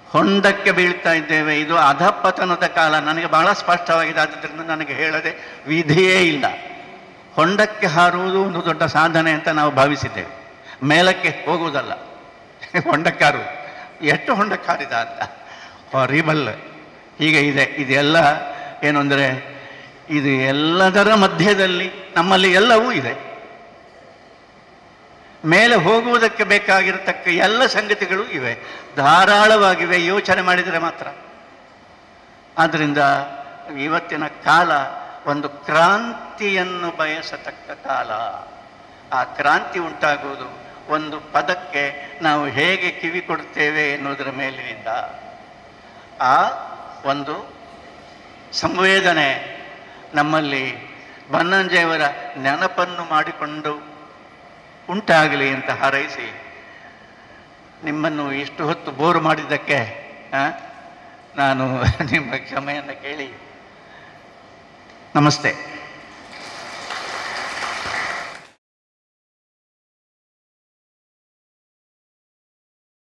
ಹೊಂಡಕ್ಕೆ ಬೀಳ್ತಾ ಇದ್ದೇವೆ. ಇದು ಅಧಪತನದ ಕಾಲ. ನನಗೆ ಬಹಳ ಸ್ಪಷ್ಟವಾಗಿದೆ, ಆದ್ದರಿಂದ ನನಗೆ ಹೇಳದೆ ವಿಧಿಯೇ ಇಲ್ಲ. ಹೊಂಡಕ್ಕೆ ಹಾರುವುದು ಒಂದು ದೊಡ್ಡ ಸಾಧನೆ ಅಂತ ನಾವು ಭಾವಿಸಿದ್ದೇವೆ, ಮೇಲಕ್ಕೆ ಹೋಗುವುದಲ್ಲ. ಹೊಂಡಕ್ಕೆ ಹಾರುವುದು, ಎಷ್ಟು ಹೊಂಡಕ್ಕೆ ಹಾರಿದ ಅಂತ, ಹಾರಿಬಲ್. ಹೀಗೆ ಇದೆ. ಇದೆಲ್ಲ ಏನು ಅಂದರೆ, ಇದು ಎಲ್ಲದರ ಮಧ್ಯದಲ್ಲಿ ನಮ್ಮಲ್ಲಿ ಎಲ್ಲವೂ ಇದೆ. ಮೇಲೆ ಹೋಗುವುದಕ್ಕೆ ಬೇಕಾಗಿರತಕ್ಕ ಎಲ್ಲ ಸಂಗತಿಗಳು ಇವೆ, ಧಾರಾಳವಾಗಿವೆ, ಯೋಚನೆ ಮಾಡಿದರೆ ಮಾತ್ರ. ಆದ್ದರಿಂದ ಇವತ್ತಿನ ಕಾಲ ಒಂದು ಕ್ರಾಂತಿಯನ್ನು ಬಯಸತಕ್ಕ ಕಾಲ. ಆ ಕ್ರಾಂತಿ ಉಂಟಾಗುವುದು ಒಂದು ಪದಕ್ಕೆ ನಾವು ಹೇಗೆ ಕಿವಿ ಕೊಡ್ತೇವೆ ಎನ್ನುವುದರ ಮೇಲಿನಿಂದ. ಆ ಒಂದು ಸಂವೇದನೆ ನಮ್ಮಲ್ಲಿ ಬನ್ನಂಜೆಯವರ ನೆನಪನ್ನು ಮಾಡಿಕೊಂಡು ಉಂಟಾಗಲಿ ಅಂತ ಹಾರೈಸಿ, ನಿಮ್ಮನ್ನು ಇಷ್ಟು ಹೊತ್ತು ಬೋರು ಮಾಡಿದ್ದಕ್ಕೆ ನಾನು ನಿಮ್ಮ ಕ್ಷಮೆಯನ್ನು ಕೇಳಿ, ನಮಸ್ತೆ.